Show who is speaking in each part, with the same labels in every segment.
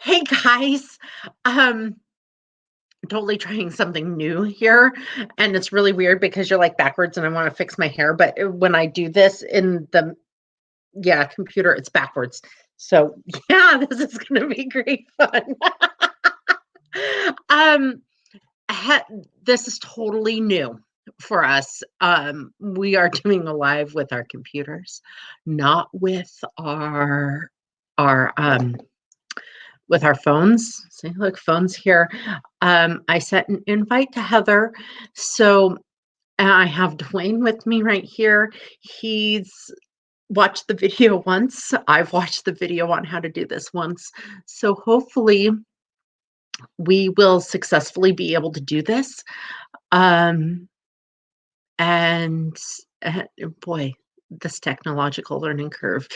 Speaker 1: Hey guys, um, totally trying something new here, and it's really weird because you're like backwards, and I want to fix my hair, but when I do this in the computer, it's backwards. So yeah, this is gonna be great fun. um, ha- this is totally new for us. We are doing a live with our computers, not our with our phones. See, look, phones here. I sent an invite to Heather. So I have Dwayne with me right here. He's watched the video once. I've watched the video on how to do this once. So hopefully we will successfully be able to do this. Um, and boy, this technological learning curve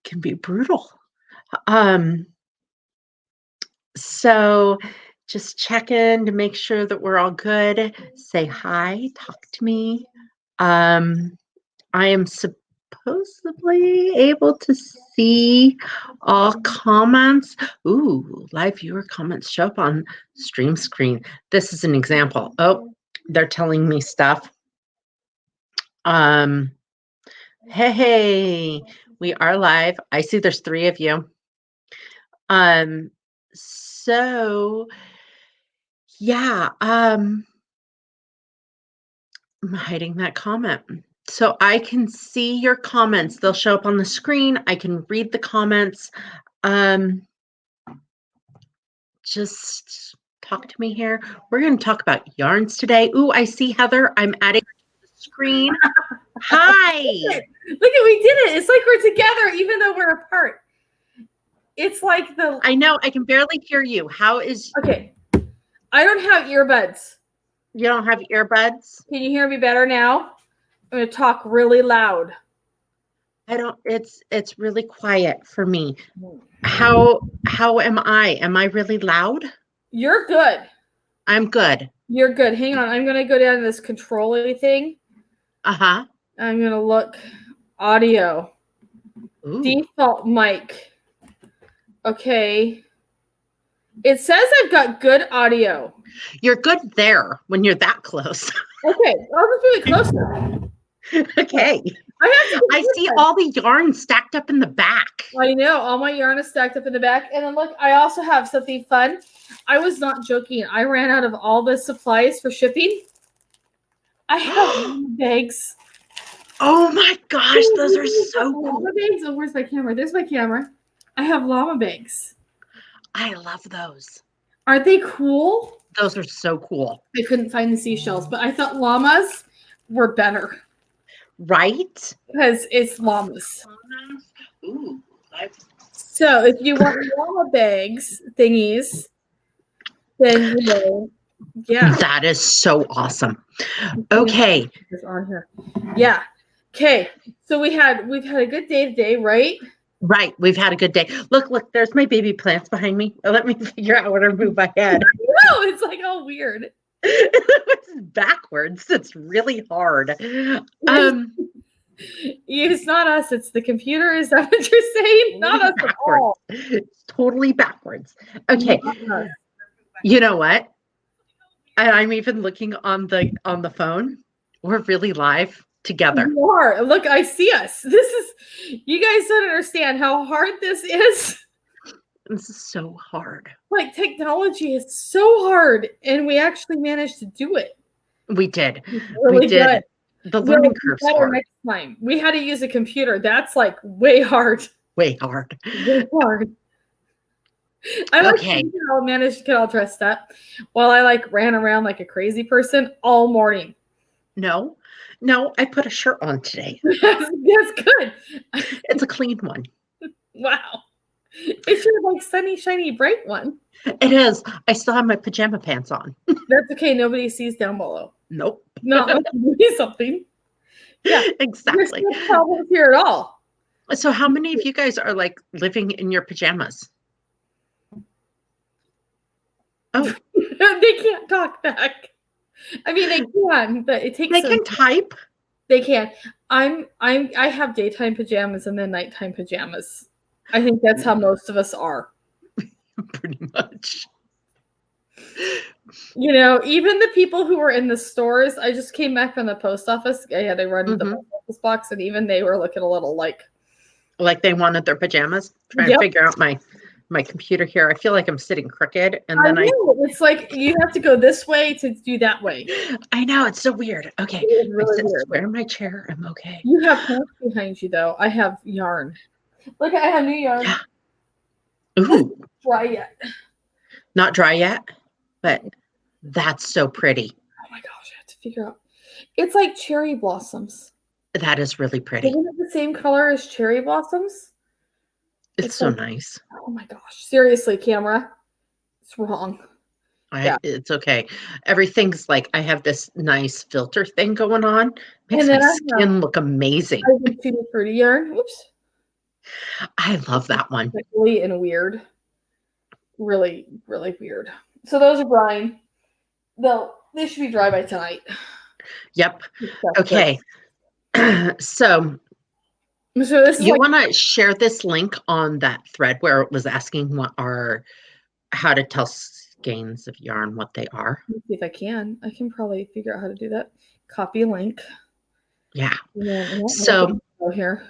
Speaker 1: can be brutal. Um, So just check in to make sure that we're all good. Say hi, talk to me. Um, I am supposedly able to see all comments. Ooh, live viewer comments show up on stream screen. This is an example. Oh, they're telling me stuff. Um, hey, we are live. I see there's 3 of you. So yeah, I'm hiding that comment. So I can see your comments. They'll show up on the screen. I can read the comments. Um, just talk to me here. We're going to talk about yarns today. Ooh, I see Heather. I'm adding her to the screen. Hi.
Speaker 2: Look at we did it. It's like we're together even though we're apart. It's like
Speaker 1: I know, I can barely hear you. How is
Speaker 2: Okay. I don't have earbuds.
Speaker 1: You don't have earbuds?
Speaker 2: Can you hear me better now? I'm going to talk really loud.
Speaker 1: I don't it's really quiet for me. How am I? Am I really loud?
Speaker 2: You're good.
Speaker 1: I'm good.
Speaker 2: You're good. Hang on. I'm going to go down to this controlling thing.
Speaker 1: Uh-huh.
Speaker 2: I'm going to look audio.
Speaker 1: Ooh.
Speaker 2: Default mic. Okay. It says I've got good audio.
Speaker 1: You're good there when you're that close.
Speaker 2: Okay. I'll just really closer.
Speaker 1: Okay. I see all the yarn stacked up in the back.
Speaker 2: I know. All my yarn is stacked up in the back. And then look, I also have something fun. I was not joking. I ran out of all the supplies for shipping. I have bags.
Speaker 1: Oh my gosh, those are so cool.
Speaker 2: Llama bags. Oh, where's my camera? There's my camera. I have llama bags.
Speaker 1: I love those.
Speaker 2: Aren't they cool?
Speaker 1: Those are so cool.
Speaker 2: I couldn't find the seashells, but I thought llamas were better.
Speaker 1: Right?
Speaker 2: Because it's llamas.
Speaker 1: Ooh.
Speaker 2: So if you want llama bags thingies, then yeah.
Speaker 1: That is so awesome. Okay.
Speaker 2: It's on here. Yeah. Okay. So we've had a good day today, right?
Speaker 1: Right. We've had a good day. Look, there's my baby plants behind me. Let me figure out where to move my head.
Speaker 2: No, it's like all weird.
Speaker 1: It's backwards. It's really hard.
Speaker 2: It's not us, it's the computer. Is that what you're saying? Not us at all.
Speaker 1: It's totally backwards. Okay. You know what? I'm even looking on the phone. We're really live together.
Speaker 2: You are. Look, I see us. This is, you guys don't understand how hard this is.
Speaker 1: This is so hard.
Speaker 2: Like, technology is so hard, and we actually managed to do it.
Speaker 1: We did.
Speaker 2: Really
Speaker 1: we did.
Speaker 2: Good.
Speaker 1: The learning curve's hard.
Speaker 2: Next time. We had to use a computer. That's like way hard.
Speaker 1: Way hard.
Speaker 2: Way hard. I managed to get all dressed up while I ran around like a crazy person all morning.
Speaker 1: No, I put a shirt on today.
Speaker 2: That's good.
Speaker 1: It's a clean one.
Speaker 2: Wow. It's your sunny, shiny, bright one.
Speaker 1: It is. I still have my pajama pants on.
Speaker 2: That's okay. Nobody sees down below.
Speaker 1: Nope.
Speaker 2: Not like you do something. Yeah.
Speaker 1: Exactly.
Speaker 2: There's no problems here at all.
Speaker 1: So how many of you guys are living in your pajamas? Oh.
Speaker 2: They can't talk back. I mean, they can, but it takes.
Speaker 1: They can type.
Speaker 2: They can. I have daytime pajamas and then nighttime pajamas. I think that's how most of us are.
Speaker 1: Pretty much.
Speaker 2: You know, even the people who were in the stores, I just came back from the post office. I had to run the post office box, and even they were looking a little like
Speaker 1: they wanted their pajamas. Trying to figure out my computer here. I feel like I'm sitting crooked, and then
Speaker 2: it's like you have to go this way to do that way.
Speaker 1: I know, it's so weird. Okay,
Speaker 2: it's really weird.
Speaker 1: Square in my chair. I'm okay.
Speaker 2: You have plants behind you, though. I have yarn. Look, I have new yarn.
Speaker 1: Ooh,
Speaker 2: dry yet?
Speaker 1: Not dry yet, but that's so pretty.
Speaker 2: Oh my gosh, I have to figure out. It's like cherry blossoms.
Speaker 1: That is really pretty.
Speaker 2: Isn't it the same color as cherry blossoms?
Speaker 1: It's so nice.
Speaker 2: Oh my gosh. Seriously, camera. It's wrong.
Speaker 1: It's okay. Everything's like, I have this nice filter thing going on. Makes my skin look amazing.
Speaker 2: I have Tutti Frutti yarn. Oops.
Speaker 1: I love that one.
Speaker 2: Really and weird. Really, really weird. So those are drying. They should be dry by tonight.
Speaker 1: Yep. Okay. So
Speaker 2: this
Speaker 1: you want to share this link on that thread where it was asking how to tell skeins of yarn, what they are.
Speaker 2: Let's see if I can. I can probably figure out how to do that. Copy link.
Speaker 1: Yeah.
Speaker 2: So here.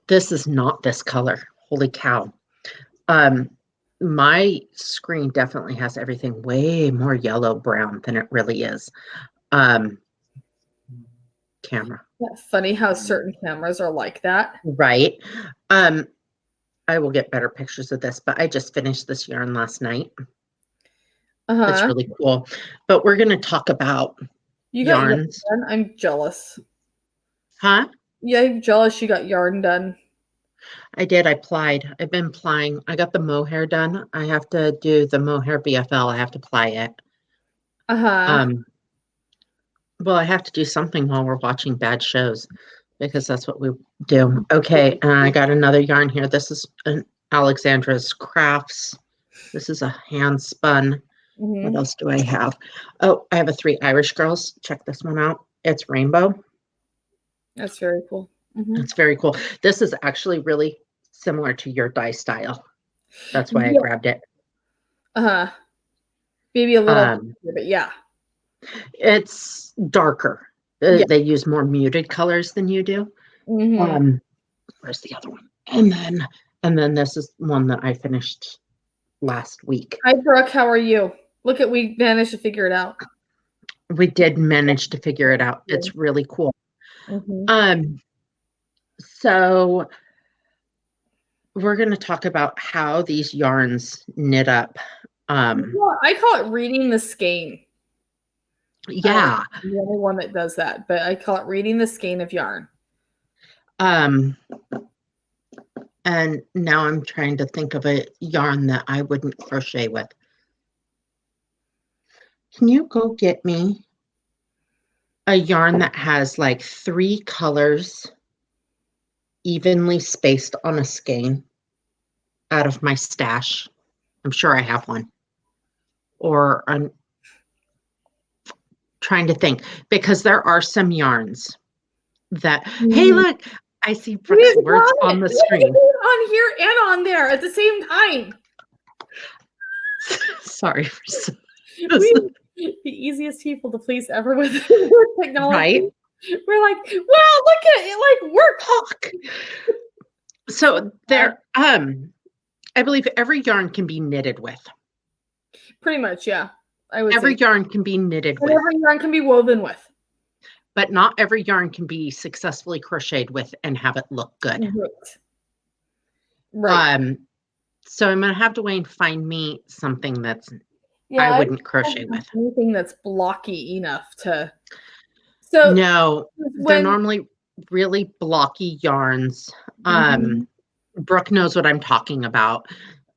Speaker 1: This is not this color. Holy cow. My screen definitely has everything way more yellow brown than it really is. Camera.
Speaker 2: That's funny how certain cameras are like that.
Speaker 1: Right. I will get better pictures of this, but I just finished this yarn last night. It's really cool. But we're going to talk about yarns.
Speaker 2: I'm jealous.
Speaker 1: Huh?
Speaker 2: Yeah, I'm jealous you got yarn done.
Speaker 1: I did. I plied. I've been plying. I got the mohair done. I have to do the mohair BFL. I have to ply it. Well, I have to do something while we're watching bad shows because that's what we do. Okay, and I got another yarn here. This is an Alexandra's Crafts. This is a hand spun. What else do I have? Oh, I have a 3 Irish Girls. Check this one out. It's rainbow.
Speaker 2: That's very cool.
Speaker 1: It's very cool. This is actually really similar to your dye style. That's why I grabbed it.
Speaker 2: Maybe a little, but yeah.
Speaker 1: It's darker. They use more muted colors than you do. Where's the other one? And then this is one that I finished last week.
Speaker 2: Hi, Brooke. How are you? Look at, we managed to figure it out.
Speaker 1: We did manage to figure it out. It's really cool. So we're going to talk about how these yarns knit up.
Speaker 2: I call it reading the skein.
Speaker 1: Yeah.
Speaker 2: I'm the only one that does that, but I call it reading the skein of yarn.
Speaker 1: And now I'm trying to think of a yarn that I wouldn't crochet with. Can you go get me a yarn that has like 3 colors evenly spaced on a skein out of my stash? I'm sure I have one. Or I'm trying to think, because there are some yarns that, hey, look, I see Brooke's words on the screen.
Speaker 2: On here and on there at the same time.
Speaker 1: Sorry for
Speaker 2: the easiest people to please ever with technology.
Speaker 1: Right?
Speaker 2: We're like, well, look at it, like we're talk.
Speaker 1: So there, I believe every yarn can be knitted with.
Speaker 2: Pretty much, yeah.
Speaker 1: Every yarn can be knitted with.
Speaker 2: Every yarn can be woven with.
Speaker 1: But not every yarn can be successfully crocheted with and have it look good.
Speaker 2: Right.
Speaker 1: So I'm going to have Dwayne find me something that's I wouldn't crochet with.
Speaker 2: Anything that's blocky enough to. So
Speaker 1: no, they're normally really blocky yarns. Brooke knows what I'm talking about.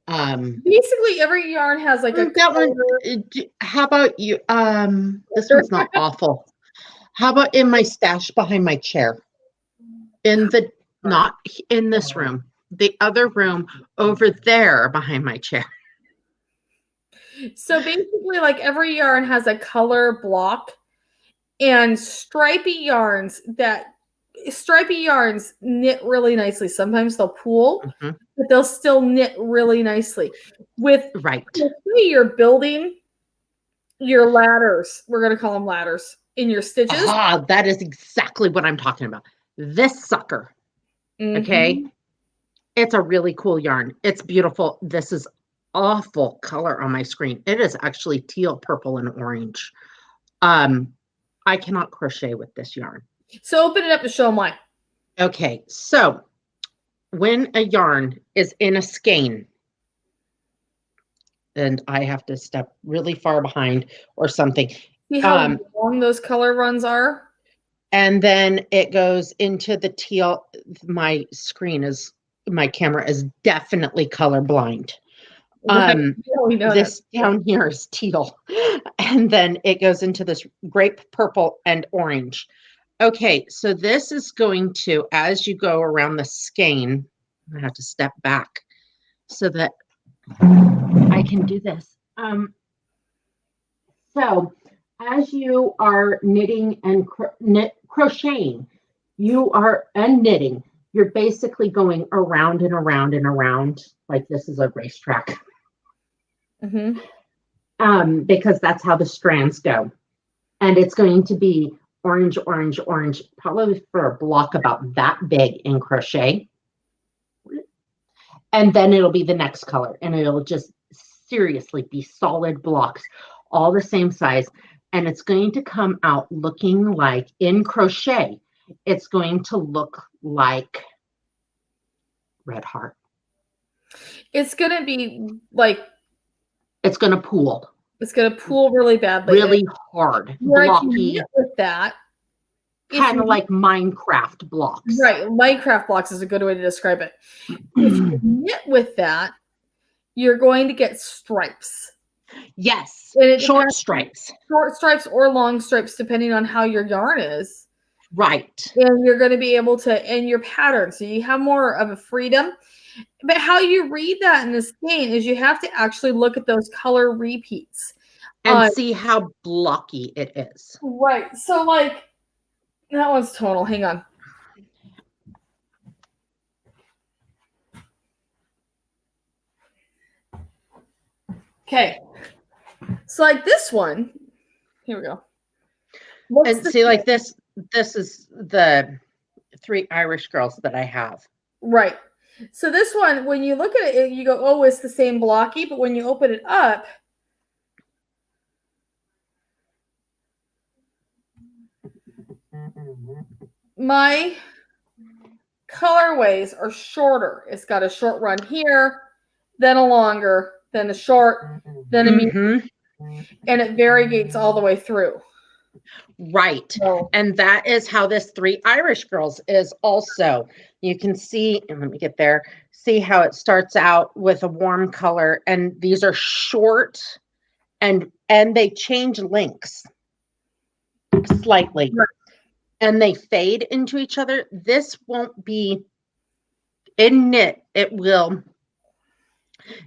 Speaker 2: Basically, every yarn has like
Speaker 1: that one. How about you? This one's not awful. How about in my stash behind my chair? Not in this room, the other room over there behind my chair.
Speaker 2: So basically, like every yarn has a color block and stripy yarns that stripy yarns knit really nicely. Sometimes they'll pool,
Speaker 1: Mhm.
Speaker 2: but they'll still knit really nicely. With
Speaker 1: Right.
Speaker 2: let's say you're building your ladders, we're going to call them ladders, in your stitches.
Speaker 1: Ah, that is exactly what I'm talking about. This sucker, okay?
Speaker 2: Mhm.
Speaker 1: It's a really cool yarn. It's beautiful. This is awful color on my screen. It is actually teal, purple, and orange. I cannot crochet with this yarn.
Speaker 2: So open it up to show them why.
Speaker 1: Okay, so when a yarn is in a skein, and I have to step really far behind or something,
Speaker 2: See how long those color runs are?
Speaker 1: and then it goes into the teal. My camera is definitely colorblind.
Speaker 2: Right. We know
Speaker 1: This down here is teal, and then it goes into this grape purple and orange. Okay, so this is going to, as you go around the skein, I have to step back so that I can do this. So as you are knitting and crocheting, and knitting, you're basically going around and around and around like this is a racetrack. Because that's how the strands go. And it's going to be orange, orange, orange, probably for a block about that big in crochet. And then it'll be the next color, and it'll just seriously be solid blocks, all the same size. And it's going to come out looking like, in crochet, it's going to look like Red Heart.
Speaker 2: It's going to be like,
Speaker 1: it's going to pool.
Speaker 2: It's going to pool really badly.
Speaker 1: Really hard, blocky.
Speaker 2: With that,
Speaker 1: kind of like Minecraft blocks.
Speaker 2: Right. Minecraft blocks is a good way to describe it. If you knit with that, you're going to get stripes.
Speaker 1: Yes. Short stripes.
Speaker 2: Short stripes or long stripes, depending on how your yarn is.
Speaker 1: Right.
Speaker 2: And you're going to be able to, and your pattern. So you have more of a freedom. But how you read that in this game is you have to actually look at those color repeats.
Speaker 1: And see how blocky it is.
Speaker 2: Right. So like, that one's tonal. Hang on. Okay. So like this one, here we go.
Speaker 1: And see, like this is the 3 Irish girls that I have.
Speaker 2: Right. So this one, when you look at it, you go, oh, it's the same blocky. But when you open it up, my colorways are shorter. It's got a short run here, then a longer, then a short, then a medium, and it variegates all the way through.
Speaker 1: Right. So, and that is how this 3 Irish girls is also. You can see, and let me get there, see how it starts out with a warm color, and these are short, and they change lengths slightly. Right. And they fade into each other. This won't be in knit. It will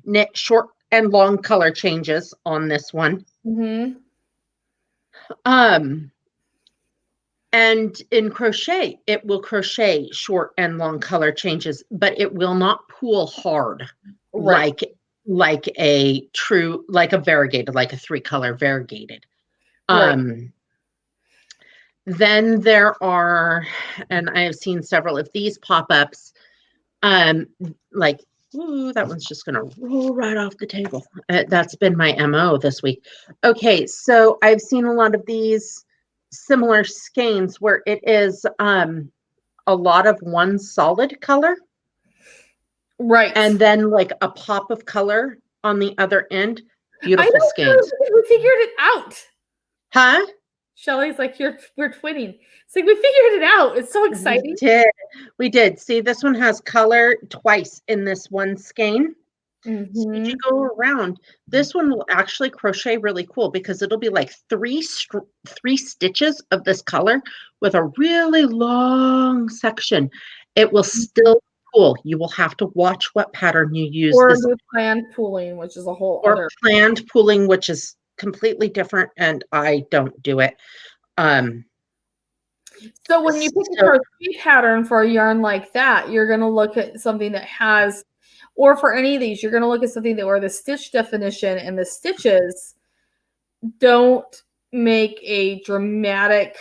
Speaker 1: knit short and long color changes on this one. And in crochet, it will crochet short and long color changes, but it will not pool hard. Right. like a variegated, like a 3-color variegated. Right. Then there are, and I have seen several of these pop-ups, like, ooh, that one's just going to roll right off the table. That's been my MO this week. Okay, so I've seen a lot of these similar skeins where it is a lot of one solid color. Right. And then like a pop of color on the other end. Beautiful skeins.
Speaker 2: We figured it out.
Speaker 1: Huh?
Speaker 2: Shelly's like, we're twinning. It's like, we figured it out. It's so exciting.
Speaker 1: We did. See, this one has color twice in this one skein. So as you go around, this one will actually crochet really cool because it'll be like three stitches of this color with a really long section. It will still cool. You will have to watch what pattern you use.
Speaker 2: Or do planned pooling, which is a whole other.
Speaker 1: Or planned pooling, which is completely different, and I don't do it.
Speaker 2: So when you pick a crochet pattern for a yarn like that, you're going to look at something that has, or for any of these, you're going to look at something that where the stitch definition and the stitches don't make a dramatic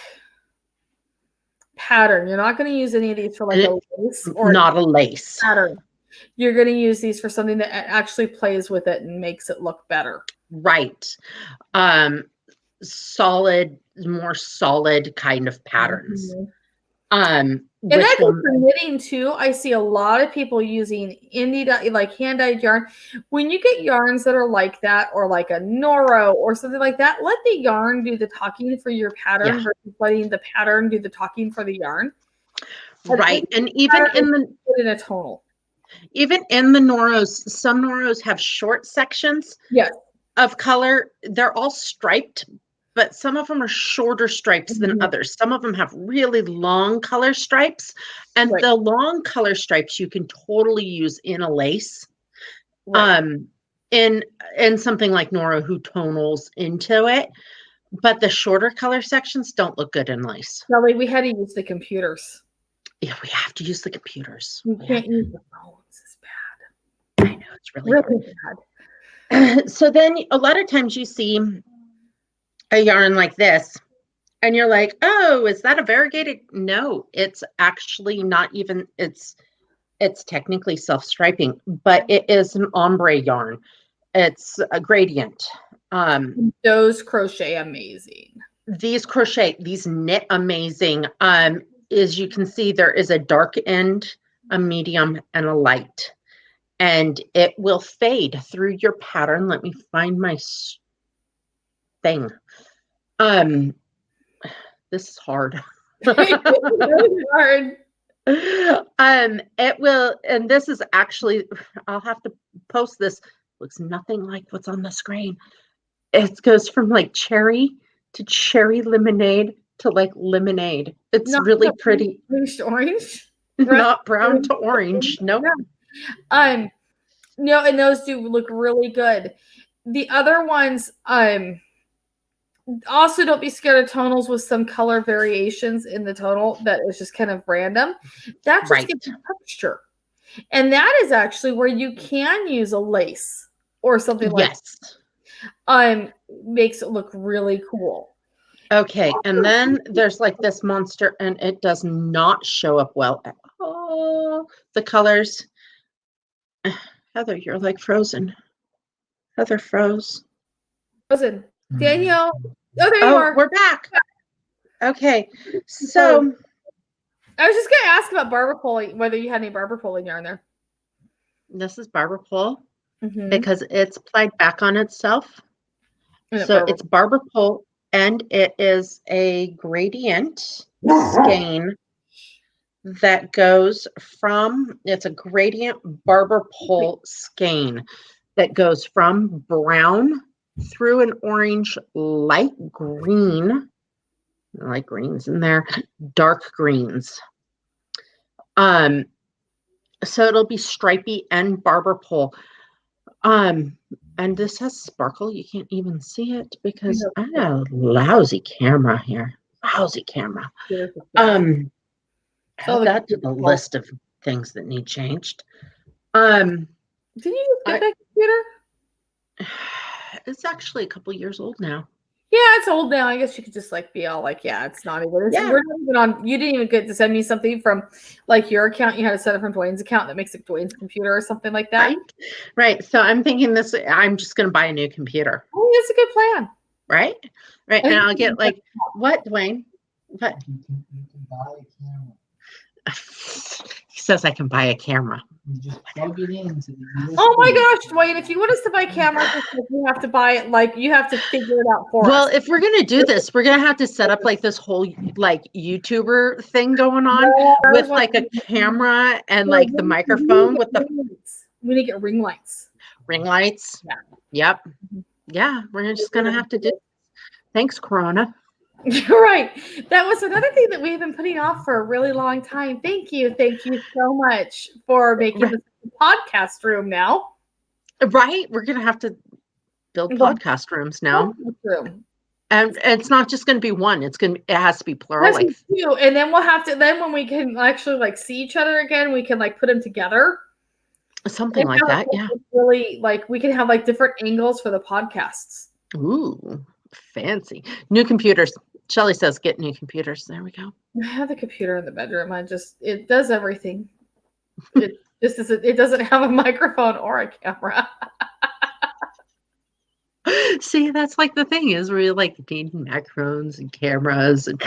Speaker 2: pattern. You're not going to use any of these for like a lace or
Speaker 1: not a lace
Speaker 2: pattern. You're going to use these for something that actually plays with it and makes it look better.
Speaker 1: Right. More solid kind of patterns.
Speaker 2: And that goes for knitting too. I see a lot of people using like hand-dyed yarn. When you get yarns that are like that, or like a Noro or something like that, let the yarn do the talking for your pattern versus letting the pattern do the talking for the yarn.
Speaker 1: Right. And even
Speaker 2: in a tonal.
Speaker 1: Even in the Noros, some Noros have short sections of color. They're all striped, but some of them are shorter stripes than others. Some of them have really long color stripes, and the long color stripes you can totally use in a lace. In something like Noro who tonals into it, but the shorter color sections don't look good in lace.
Speaker 2: Kelly, we had to use the computers.
Speaker 1: Yeah, we have to use the computers.
Speaker 2: We can't use the phones. It's
Speaker 1: bad. I know, it's really bad. So then a lot of times you see a yarn like this and you're like, oh, is that a variegated? No, it's actually not even, it's technically self-striping, but it is an ombre yarn. It's a gradient.
Speaker 2: Those crochet amazing.
Speaker 1: These knit amazing. As you can see, there is a dark end, a medium, and a light. And it will fade through your pattern. Let me find my thing. This is hard.
Speaker 2: Really hard.
Speaker 1: It will, and this is actually, I'll have to post this. Looks nothing like what's on the screen. It goes from like cherry to cherry lemonade to like lemonade. It's not really pretty.
Speaker 2: Orange.
Speaker 1: Not brown to orange. No.
Speaker 2: No, and those do look really good. The other ones, also don't be scared of tonals with some color variations in the tonal that is just kind of random. That just gives you texture. And that is actually where you can use a lace or something like that. Makes it look really cool.
Speaker 1: Okay, and then there's like this monster, and it does not show up well at all. The colors. Heather, you're like frozen. Heather froze.
Speaker 2: Frozen. Danielle. Oh, there you are.
Speaker 1: We're back. Okay, so
Speaker 2: I was just going to ask about barber pole, whether you had any barber pole yarn there.
Speaker 1: This is barber pole because it's plied back on itself. So it's barber pole, and it is a gradient skein that goes from, it's a gradient barber pole skein that goes from brown through an orange, light greens in there, dark greens. So it'll be stripy and barber pole. And this has sparkle. You can't even see it because I have a lousy camera here. Lousy camera. Add that to the list of things that need changed.
Speaker 2: Did you get that computer?
Speaker 1: It's actually a couple years old now.
Speaker 2: Yeah, it's old now. I guess you could just like be all like, yeah, it's not even. We're not even on. You didn't even get to send me something from like your account. You had to send it from Dwayne's account that makes it Dwayne's computer or something like that.
Speaker 1: Right. So I'm thinking this. I'm just going to buy a new computer.
Speaker 2: Oh, that's a good plan.
Speaker 1: Right. And I'll get like what, Dwayne? What?
Speaker 3: You can buy a camera.
Speaker 1: He says I can buy a camera.
Speaker 3: You just plug it in to the
Speaker 2: Oh my gosh, Dwayne, if you want us to buy cameras, you have to buy it, like you have to figure it out for us.
Speaker 1: Well, if we're gonna do this, we're gonna have to set up like this whole like YouTuber thing going on with like a camera and like the microphone with the
Speaker 2: we need to get ring lights.
Speaker 1: Ring lights.
Speaker 2: Yeah.
Speaker 1: Yep. Yeah, we're just gonna have to do. Thanks, Corona.
Speaker 2: You're right. That was another thing that we've been putting off for a really long time. Thank you so much for making this podcast room now.
Speaker 1: Right, we're gonna have to build podcast rooms now. And it's not just going to be one. It has to be plural.
Speaker 2: That's
Speaker 1: Like
Speaker 2: two. And then we'll have to, then when we can actually like see each other again, we can like put them together.
Speaker 1: something like that. Yeah.
Speaker 2: Really, like we can have like different angles for the podcasts.
Speaker 1: Ooh, fancy. New computers. Shelly says get new computers. There we go.
Speaker 2: I have the computer in the bedroom. It does everything. It just isn't, it doesn't have a microphone or a camera.
Speaker 1: See, that's like the thing is we like needing macros and cameras and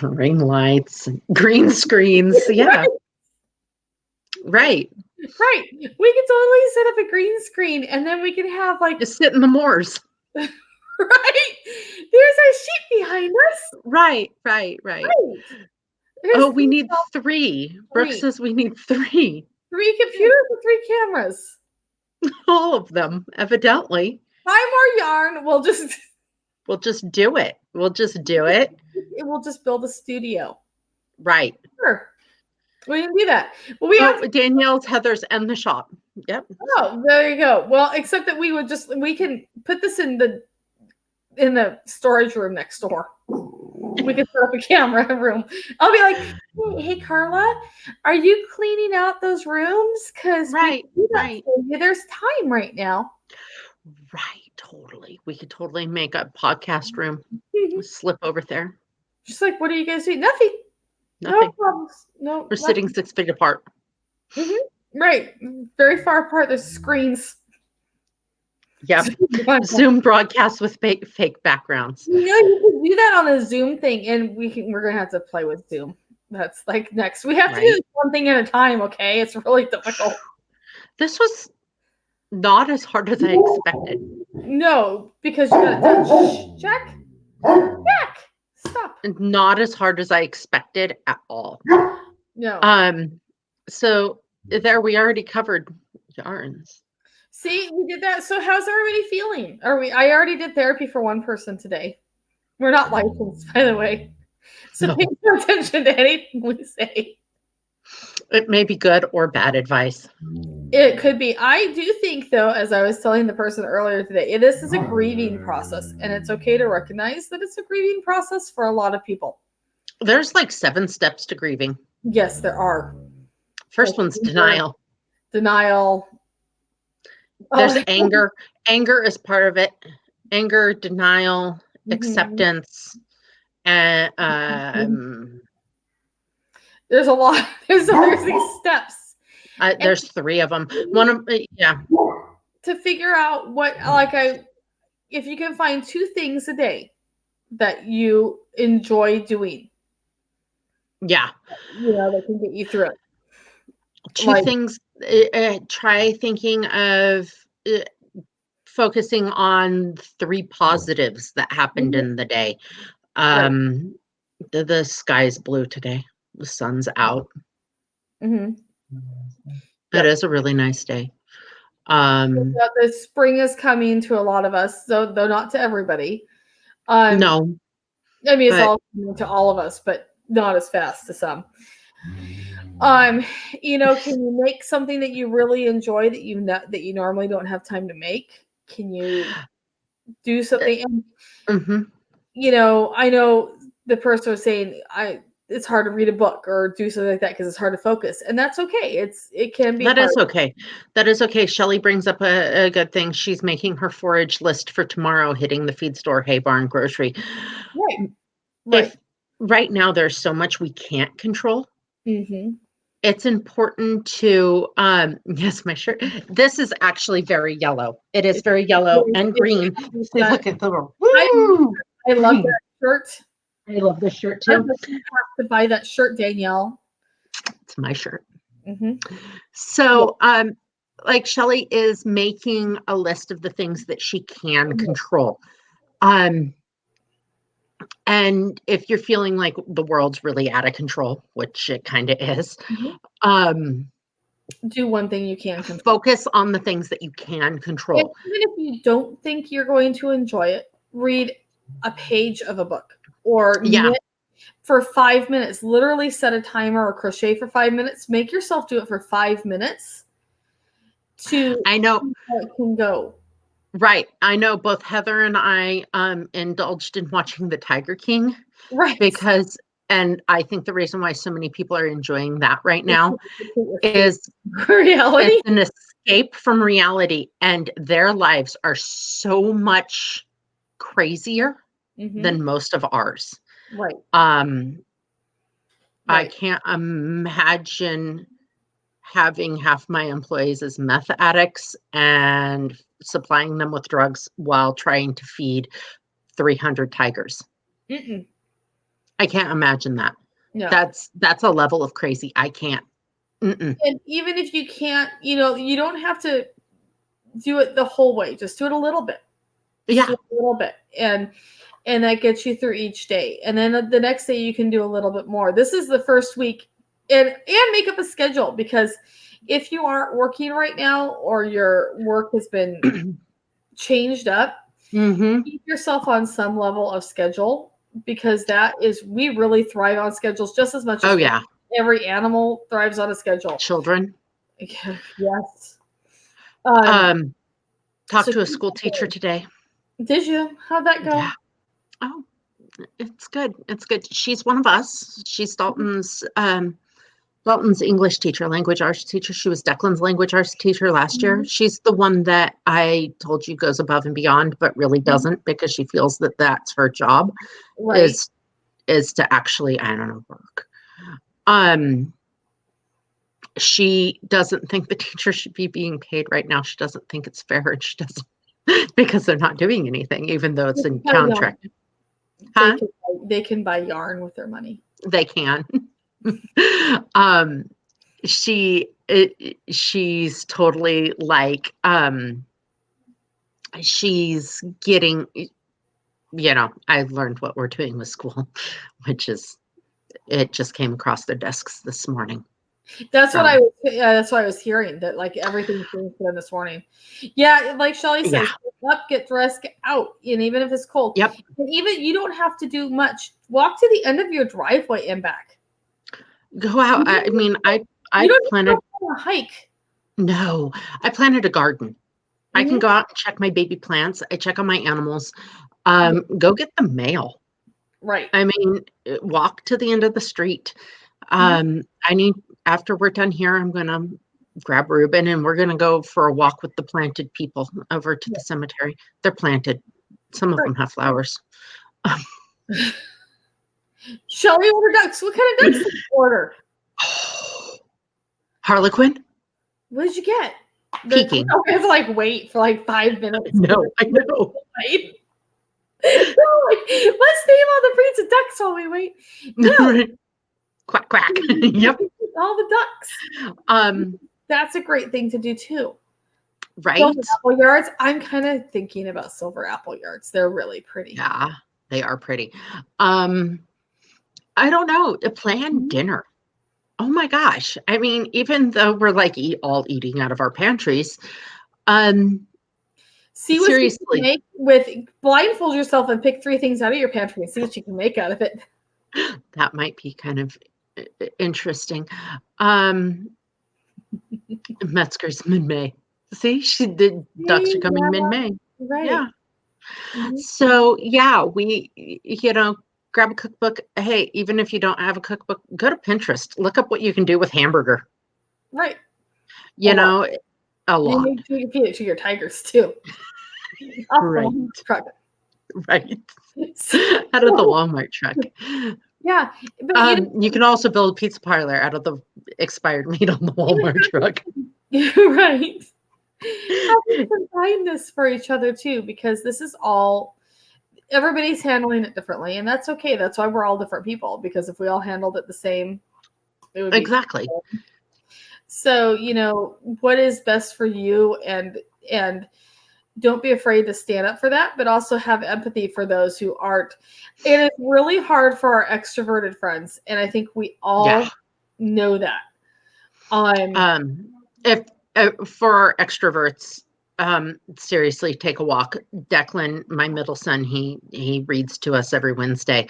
Speaker 1: ring lights and green screens. Yeah. Right.
Speaker 2: Right. We could totally set up a green screen and then we can have like
Speaker 1: Just sit in the moors.
Speaker 2: right. There's our sheep behind us.
Speaker 1: Right.
Speaker 2: There's
Speaker 1: Oh, we need three. Brooke says we need three.
Speaker 2: 3 computers with 3 cameras.
Speaker 1: All of them, evidently.
Speaker 2: 5 more yarn. We'll just
Speaker 1: do it. We'll just do it.
Speaker 2: We'll just build a studio.
Speaker 1: Right.
Speaker 2: Sure. We can do that. Well, we have
Speaker 1: Danielle's, Heather's, and the shop. Yep.
Speaker 2: Oh, there you go. Well, except that we can put this in the storage room next door. We can set up a camera room. I'll be like, hey Carla, are you cleaning out those rooms? Because
Speaker 1: right.
Speaker 2: There's time right now.
Speaker 1: Right, totally. We could totally make a podcast room. Slip over there.
Speaker 2: Just like, what are you guys doing? Nothing. No problems. No.
Speaker 1: We're sitting 6 feet apart.
Speaker 2: Mm-hmm. Right. Very far apart. There's screens.
Speaker 1: Yep. Zoom broadcast with fake backgrounds.
Speaker 2: You can do that on a Zoom thing, and we're gonna have to play with Zoom. That's like next. We have to do one thing at a time, okay? It's really difficult.
Speaker 1: This was not as hard as I expected.
Speaker 2: No, because you gotta touch. Jack. Stop.
Speaker 1: Not as hard as I expected at all.
Speaker 2: No.
Speaker 1: So there we already covered yarns.
Speaker 2: See, we did that. So how's everybody feeling? I already did therapy for one person today. We're not licensed, by the way. So pay no attention to anything we say.
Speaker 1: It may be good or bad advice.
Speaker 2: It could be. I do think, though, as I was telling the person earlier today, this is a grieving process, and it's okay to recognize that it's a grieving process for a lot of people.
Speaker 1: There's like 7 steps to grieving.
Speaker 2: Yes, there are.
Speaker 1: First one's denial. There's anger. Anger is part of it. Anger, denial, acceptance, and
Speaker 2: there's a lot. There's these steps.
Speaker 1: There's 3 of them.
Speaker 2: To figure out if you can find 2 things a day that you enjoy doing.
Speaker 1: Yeah.
Speaker 2: That can get you through it.
Speaker 1: 2 things. Try thinking of focusing on 3 positives that happened in the day. The sky's blue today. The sun's out. It is a really nice day.
Speaker 2: The spring is coming to a lot of us, though not to everybody.
Speaker 1: No.
Speaker 2: I mean, it's all coming to all of us, but not as fast to some. Can you make something that you really enjoy that you normally don't have time to make? Can you do something? I know the person was saying it's hard to read a book or do something like that because it's hard to focus, and that's okay. It can be.
Speaker 1: That is okay. Shelly brings up a good thing. She's making her forage list for tomorrow, hitting the feed store, hay barn, grocery.
Speaker 2: Right.
Speaker 1: Right now there's so much we can't control. It's important to yes, my shirt. This is actually very yellow. It is very yellow and green. Look at the
Speaker 2: I love that shirt.
Speaker 1: I love this shirt too.
Speaker 2: You have to buy that shirt, Danielle.
Speaker 1: It's my shirt. So like Shelly is making a list of the things that she can control. And if you're feeling like the world's really out of control, which it kind of is,
Speaker 2: do one thing you can control.
Speaker 1: Focus on the things that you can control.
Speaker 2: And even if you don't think you're going to enjoy it, read a page of a book or knit for 5 minutes. Literally set a timer or crochet for 5 minutes. Make yourself do it for 5 minutes. I
Speaker 1: know
Speaker 2: it can go.
Speaker 1: Right. I know both Heather and I indulged in watching The Tiger King
Speaker 2: Right.
Speaker 1: because, and I think the reason why so many people are enjoying that right now is
Speaker 2: reality.
Speaker 1: it's an escape from reality, and their lives are so much crazier than most of ours.
Speaker 2: Right.
Speaker 1: I can't imagine having half my employees as meth addicts and supplying them with drugs while trying to feed 300 tigers.
Speaker 2: Mm-mm.
Speaker 1: I can't imagine that.
Speaker 2: No.
Speaker 1: That's a level of crazy I can't. Mm-mm.
Speaker 2: And even if you can't, you don't have to do it the whole way. Just do it a little bit.
Speaker 1: Yeah.
Speaker 2: A little bit. And that gets you through each day. And then the next day you can do a little bit more. This is the first week. And make up a schedule, because if you aren't working right now or your work has been changed up, keep yourself on some level of schedule, because we really thrive on schedules just as much as every animal thrives on a schedule.
Speaker 1: Children.
Speaker 2: Yes.
Speaker 1: Talked to a school teacher today.
Speaker 2: Did you? How'd that go?
Speaker 1: Yeah. Oh, it's good. It's good. She's one of us. She's Dalton's English teacher, language arts teacher. She was Declan's language arts teacher last year. She's the one that I told you goes above and beyond, but really doesn't, because she feels that that's her job, is to actually, I don't know, work. She doesn't think the teacher should be being paid right now. She doesn't think it's fair, and she doesn't, because they're not doing anything, even though it's in contract.
Speaker 2: Huh? They can buy yarn with their money.
Speaker 1: They can. She's totally like, she's getting, I learned what we're doing with school, which is, it just came across their desks this morning.
Speaker 2: That's what I was hearing, that like everything changed for them this morning. Yeah, like Shelly says, get up, get dressed, get out, and even if it's cold.
Speaker 1: Yep.
Speaker 2: And even you don't have to do much. Walk to the end of your driveway and back.
Speaker 1: Go out. I mean, I planted
Speaker 2: a hike.
Speaker 1: No, I planted a garden. I can go out and check my baby plants. I check on my animals. Go get the mail.
Speaker 2: Right.
Speaker 1: I mean, walk to the end of the street. After we're done here, I'm going to grab Ruben and we're going to go for a walk with the planted people over to the cemetery. They're planted. Some of them have flowers.
Speaker 2: Shelly ordered ducks. What kind of ducks did you order?
Speaker 1: Harlequin.
Speaker 2: What did you get?
Speaker 1: Peking.
Speaker 2: I have to like wait for like 5 minutes.
Speaker 1: No, I know.
Speaker 2: Like, let's name all the breeds of ducks while we wait. No.
Speaker 1: Quack quack. Yep.
Speaker 2: All the ducks. That's a great thing to do too.
Speaker 1: Right.
Speaker 2: Silver apple yards. I'm kind of thinking about silver apple yards. They're really pretty.
Speaker 1: Yeah, they are pretty. I don't know. A planned dinner. Oh my gosh. I mean, even though we're like all eating out of our pantries,
Speaker 2: see what
Speaker 1: seriously,
Speaker 2: you can make with blindfold yourself and pick 3 things out of your pantry and see what you can make out of it.
Speaker 1: That might be kind of interesting. Metzger's mid-May. See, the ducks are coming mid-May.
Speaker 2: Right.
Speaker 1: Yeah. So yeah, we, grab a cookbook. Hey, even if you don't have a cookbook, go to Pinterest. Look up what you can do with hamburger.
Speaker 2: Right.
Speaker 1: A lot.
Speaker 2: You can feed it to your tigers too.
Speaker 1: Right. Right. Out of the Walmart truck.
Speaker 2: Yeah.
Speaker 1: But you can also build a pizza parlor out of the expired meat on the Walmart truck.
Speaker 2: Right. Having some kindness for each other too, because this is all, everybody's handling it differently, and that's okay. That's why we're all different people, because if we all handled it the same, it would be
Speaker 1: exactly.
Speaker 2: So, what is best for you, and don't be afraid to stand up for that, but also have empathy for those who aren't. And it's really hard for our extroverted friends, and I think we all know that.
Speaker 1: If for our extroverts, seriously, take a walk. Declan, my middle son, he reads to us every Wednesday.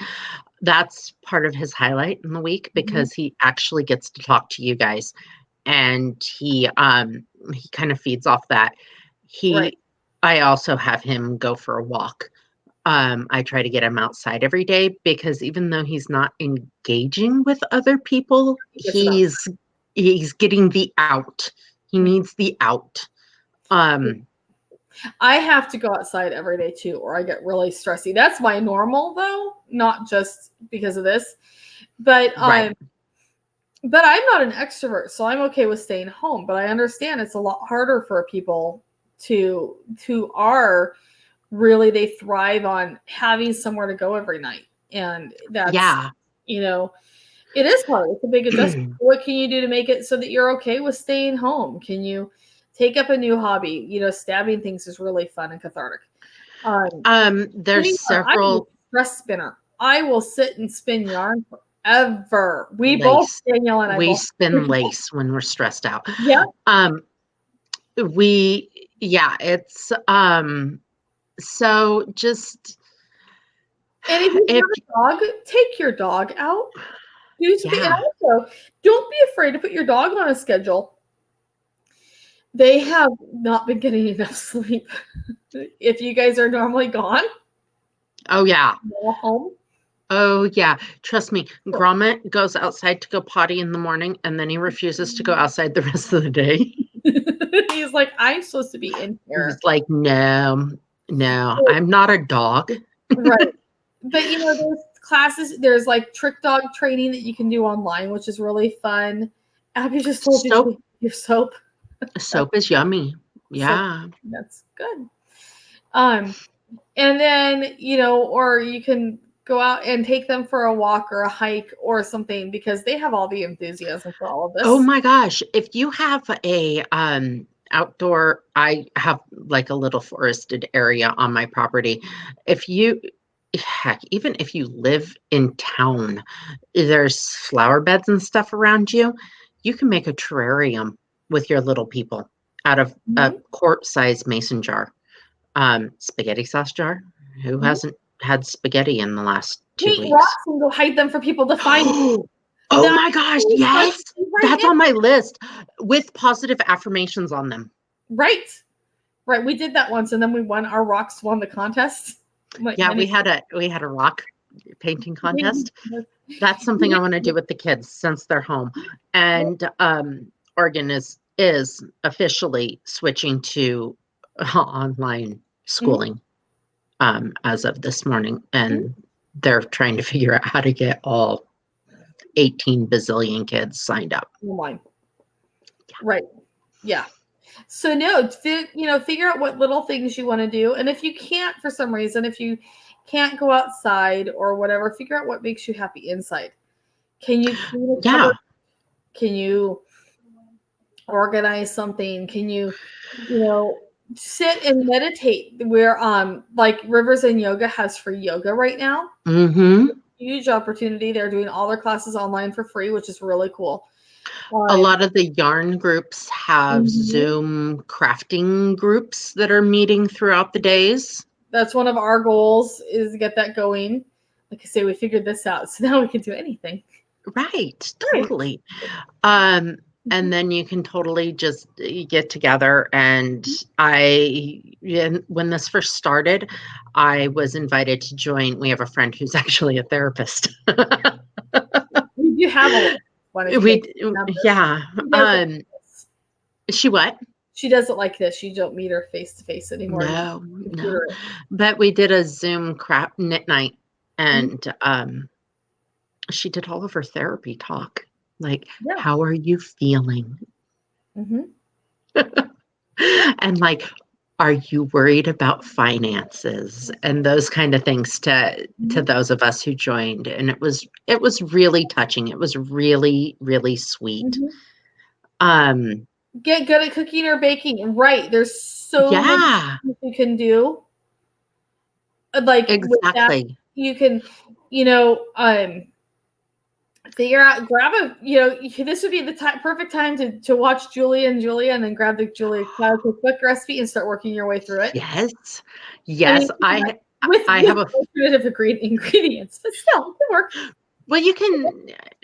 Speaker 1: That's part of his highlight in the week, because he actually gets to talk to you guys, and he kind of feeds off that. I also have him go for a walk. I try to get him outside every day because even though he's not engaging with other people,
Speaker 2: Gets it out.
Speaker 1: he's getting the out. He needs the out.
Speaker 2: I have to go outside every day too, or I get really stressy. That's my normal though, not just because of this. But
Speaker 1: Right.
Speaker 2: but I'm not an extrovert, so I'm okay with staying home. But I understand it's a lot harder for people to are really, they thrive on having somewhere to go every night. And that's,
Speaker 1: Yeah.
Speaker 2: you know, it is hard. It's a big adjustment. What can you do to make it so that you're okay with staying home? Can you take up a new hobby? Stabbing things is really fun and cathartic.
Speaker 1: There's
Speaker 2: I'm a
Speaker 1: several
Speaker 2: stress spinner. I will sit and spin yarn forever. We both,
Speaker 1: lace.
Speaker 2: Danielle and I
Speaker 1: We
Speaker 2: both.
Speaker 1: spin lace when we're stressed out.
Speaker 2: Yeah.
Speaker 1: It's so just
Speaker 2: And if you
Speaker 1: if
Speaker 2: have a dog, take your dog out. Do something. And
Speaker 1: yeah.
Speaker 2: also, don't be afraid to put your dog on a schedule. They have not been getting enough sleep. If you guys are normally gone,
Speaker 1: Oh yeah.
Speaker 2: home.
Speaker 1: Oh yeah. Trust me, Gromit goes outside to go potty in the morning and then he refuses to go outside the rest of the day.
Speaker 2: He's like, I'm supposed to be in here.
Speaker 1: He's like, no, I'm not a dog.
Speaker 2: Right. But there's classes, there's like trick dog training that you can do online, which is really fun. Abby just told you to your soap.
Speaker 1: Soap is yummy. Yeah.
Speaker 2: So that's good. And then, or you can go out and take them for a walk or a hike or something because they have all the enthusiasm for all of this.
Speaker 1: Oh my gosh. If you have a outdoor, I have like a little forested area on my property. Even if you live in town, there's flower beds and stuff around you, you can make a terrarium with your little people out of a quart-sized mason jar. Spaghetti sauce jar. Who hasn't had spaghetti in the last 2 weeks?
Speaker 2: Rocks and go hide them for people to find.
Speaker 1: Oh my gosh, yes. That's on my list with positive affirmations on them.
Speaker 2: Right. We did that once and then our rocks won the contest.
Speaker 1: Yeah, we had a rock painting contest. That's something I want to do with the kids since they're home. And Oregon is officially switching to online schooling as of this morning. And they're trying to figure out how to get all 18 bazillion kids signed up.
Speaker 2: Online. Right. Yeah. So figure out what little things you want to do. And if you can't, for some reason, if you can't go outside or whatever, figure out what makes you happy inside. Can you clean a cupboard? Can you organize something? Can you, sit and meditate? Where like Rivers and Yoga has free yoga right now. Huge opportunity. They're doing all their classes online for free, which is really cool.
Speaker 1: A lot of the yarn groups have Zoom crafting groups that are meeting throughout the days.
Speaker 2: That's one of our goals, is to get that going. Like I say, we figured this out, so now we can do anything.
Speaker 1: Right, totally. And then you can totally just get together. And when this first started, I was invited to join. We have a friend who's actually a therapist.
Speaker 2: We do have a
Speaker 1: She what?
Speaker 2: She does it like this. You don't meet her face to face anymore.
Speaker 1: No. But we did a Zoom knit night, and she did all of her therapy talk. Like, how are you feeling? And like, are you worried about finances and those kind of things to those of us who joined? And it was really touching. It was really, really sweet.
Speaker 2: Get good at cooking or baking. Right. There's so many things you can do. Like exactly. You can, figure out, this would be the perfect time to watch Julia and then grab the Julia Cloud cookbook recipe and start working your way through it.
Speaker 1: Yes. I have
Speaker 2: alternative ingredients, but still, it works.
Speaker 1: Well, you can.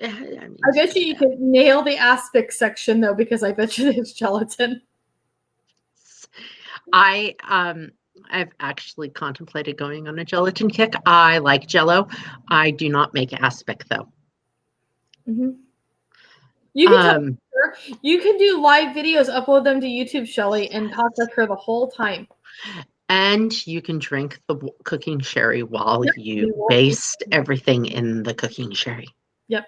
Speaker 2: I bet you can nail the aspic section though, because I bet you there's gelatin.
Speaker 1: I've actually contemplated going on a gelatin kick. I like Jello. I do not make aspic though.
Speaker 2: Mhm. You can talk
Speaker 1: Um,
Speaker 2: to her. You can do live videos, upload them to YouTube, Shelly, and talk to her the whole time.
Speaker 1: and you can drink the cooking sherry while
Speaker 2: Yep,
Speaker 1: you
Speaker 2: you won't be-
Speaker 1: baste everything in the cooking sherry.
Speaker 2: Yep.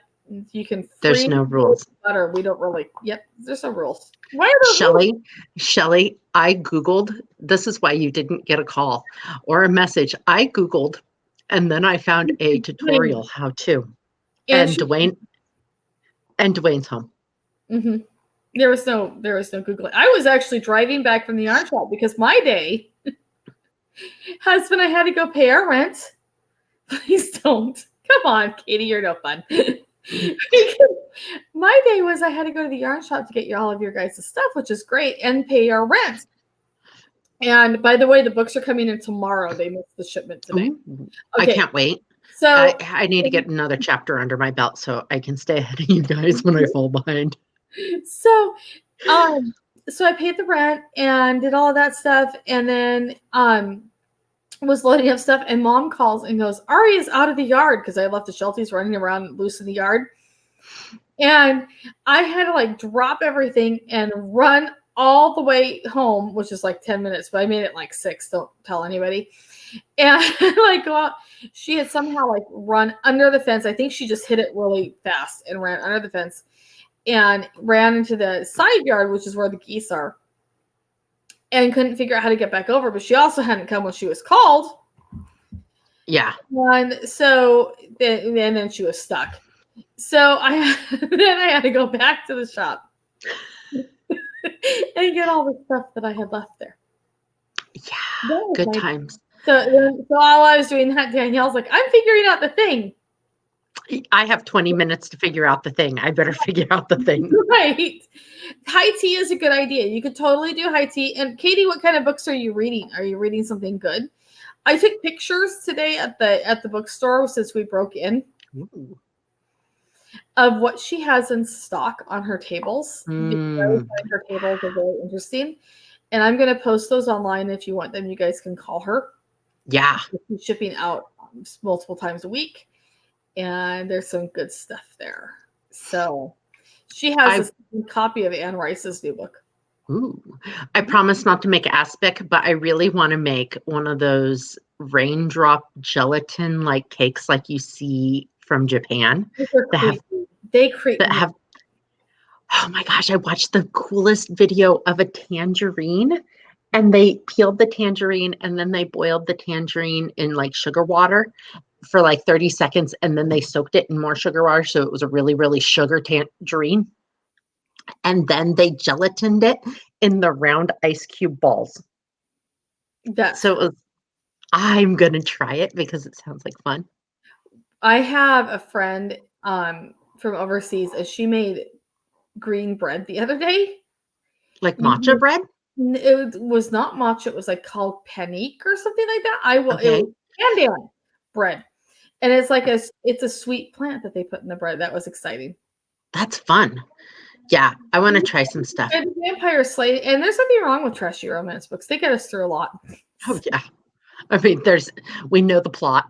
Speaker 2: You can
Speaker 1: There's
Speaker 2: freeze
Speaker 1: no rules.
Speaker 2: butter. We don't really. Yep. There's no rules. Why are there rules?
Speaker 1: Shelly, I Googled, this is why you didn't get a call or a message. I Googled and then I found a tutorial how to. And Dwayne's home.
Speaker 2: Mm-hmm. There was no Googling. I was actually driving back from the yarn shop because my day, husband, I had to go pay our rent. Please don't. Come on, Katie, you're no fun. My day was I had to go to the yarn shop to get you all of your guys' stuff, which is great, and pay our rent. And by the way, the books are coming in tomorrow. They missed the shipment today.
Speaker 1: Ooh,
Speaker 2: Okay.
Speaker 1: I can't wait.
Speaker 2: So
Speaker 1: I need to get another chapter under my belt so I can stay ahead of you guys when I fall behind.
Speaker 2: So I paid the rent and did all of that stuff, and then was loading up stuff, and Mom calls and goes, Ari is out of the yard, because I left the Shelties running around loose in the yard. And I had to like drop everything and run all the way home, which is like 10 minutes, but I made it like 6. Don't tell anybody. And like go out. She had somehow like run under the fence. I think she just hit it really fast and ran under the fence and ran into the side yard, which is where the geese are, and couldn't figure out how to get back over. But she also hadn't come when she was called.
Speaker 1: Yeah.
Speaker 2: And so then she was stuck. So then I had to go back to the shop and get all the stuff that I had left there.
Speaker 1: Yeah, good times.
Speaker 2: So while I was doing that, Danielle's like, I'm figuring out the thing.
Speaker 1: I have 20 minutes to figure out the thing. I better figure out the thing.
Speaker 2: Right. High tea is a good idea. You could totally do high tea. And Katie, what kind of books are you reading? Are you reading something good? I took pictures today at the bookstore since we broke in. Ooh. Of what she has in stock on her tables. Her tables are very interesting. And I'm going to post those online. If you want them, you guys can call her.
Speaker 1: Yeah.
Speaker 2: She's shipping out multiple times a week. And there's some good stuff there. So she has a copy of Anne Rice's new book.
Speaker 1: Ooh. I promise not to make aspic, but I really want to make one of those raindrop gelatin like cakes like you see from Japan. Oh my gosh, I watched the coolest video of a tangerine, and they peeled the tangerine and then they boiled the tangerine in like sugar water for like 30 seconds, and then they soaked it in more sugar water, so it was a really, really sugar tangerine. And then they gelatined it in the round ice cube balls. I'm gonna try it because it sounds like fun.
Speaker 2: I have a friend from overseas, and she made green bread the other day.
Speaker 1: Like matcha bread?
Speaker 2: It was not matcha. It was like called panique or something like that. It was pandan bread. And it's like it's a sweet plant that they put in the bread. That was exciting.
Speaker 1: That's fun. Yeah, I want to try some stuff.
Speaker 2: And Vampire Slay, and there's nothing wrong with trashy romance books. They get us through a lot.
Speaker 1: Oh yeah. I mean, we know the plot.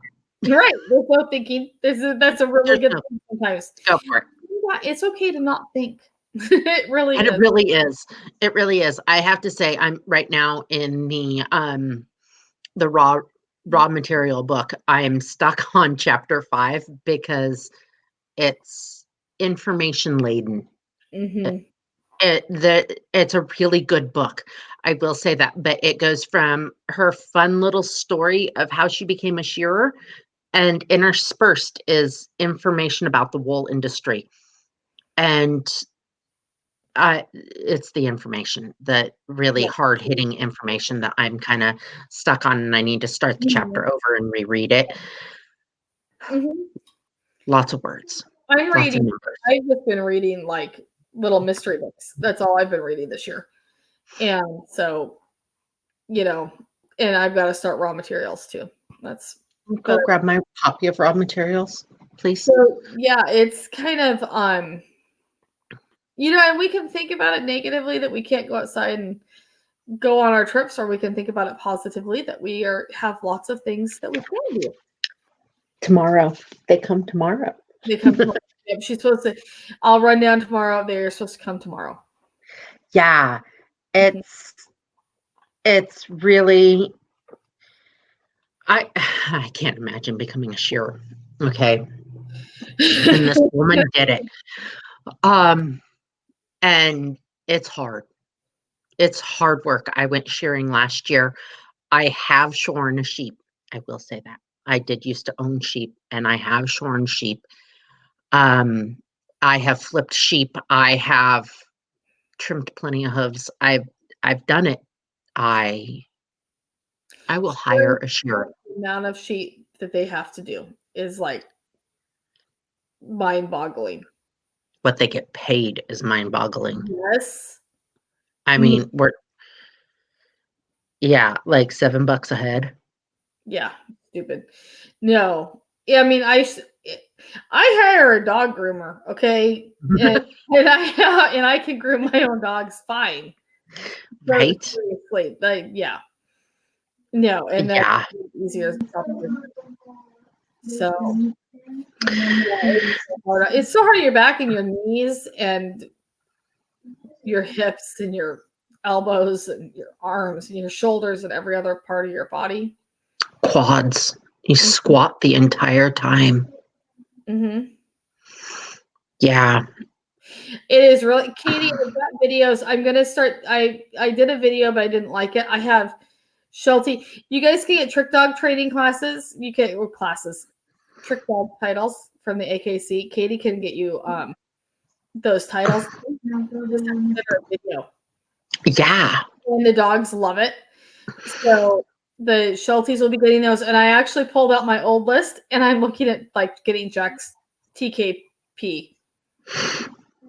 Speaker 2: Right. We're both thinking that's a really good thing sometimes.
Speaker 1: Go for it.
Speaker 2: It's okay to not think. It really is.
Speaker 1: It really is. It really is. I have to say, I'm right now in the raw material book. I'm stuck on chapter 5 because it's information laden.
Speaker 2: Mm-hmm.
Speaker 1: It's a really good book. I will say that, but it goes from her fun little story of how she became a shearer, and interspersed is information about the wool industry. And it's the information, that really hard-hitting information that I'm kind of stuck on, and I need to start the chapter over and reread it. Mm-hmm. Lots of words.
Speaker 2: I've just been reading like little mystery books. That's all I've been reading this year. And so, and I've got to start raw materials too.
Speaker 1: Go grab my copy of raw materials, please.
Speaker 2: So yeah, it's kind of and we can think about it negatively that we can't go outside and go on our trips, or we can think about it positively that we have lots of things that we can do.
Speaker 1: Tomorrow. They come tomorrow.
Speaker 2: They come tomorrow. Yep, she's supposed to. I'll run down tomorrow. They're supposed to come tomorrow.
Speaker 1: Yeah. It's really I can't imagine becoming a shearer. Okay. And this woman did it. And it's hard. It's hard work. I went shearing last year. I have shorn a sheep. I will say that. I did used to own sheep, and I have shorn sheep. I have flipped sheep. I have trimmed plenty of hooves. I've done it. I will hire a shearer.
Speaker 2: The amount of sheep that they have to do is like mind-boggling.
Speaker 1: What they get paid is mind-boggling.
Speaker 2: Yes.
Speaker 1: I mean, like $7 a head.
Speaker 2: Yeah, stupid. No. Yeah, I mean, I hire a dog groomer, okay? And I can groom my own dogs fine.
Speaker 1: Right?
Speaker 2: Seriously. Yeah. No, and that's easier. So it's so hard on your back and your knees and your hips and your elbows and your arms and your shoulders and every other part of your body.
Speaker 1: Quads. You squat the entire time.
Speaker 2: Mm-hmm.
Speaker 1: Yeah.
Speaker 2: It is really, Katie, I've got videos. I'm going to start. I did a video, but I didn't like it. I have Sheltie. You guys can get trick dog training classes. You can, or classes, trick dog titles from the AKC. Katie can get you those titles. Video.
Speaker 1: Yeah.
Speaker 2: And the dogs love it. So the Shelties will be getting those. And I actually pulled out my old list, and I'm looking at like getting Jack's TKP.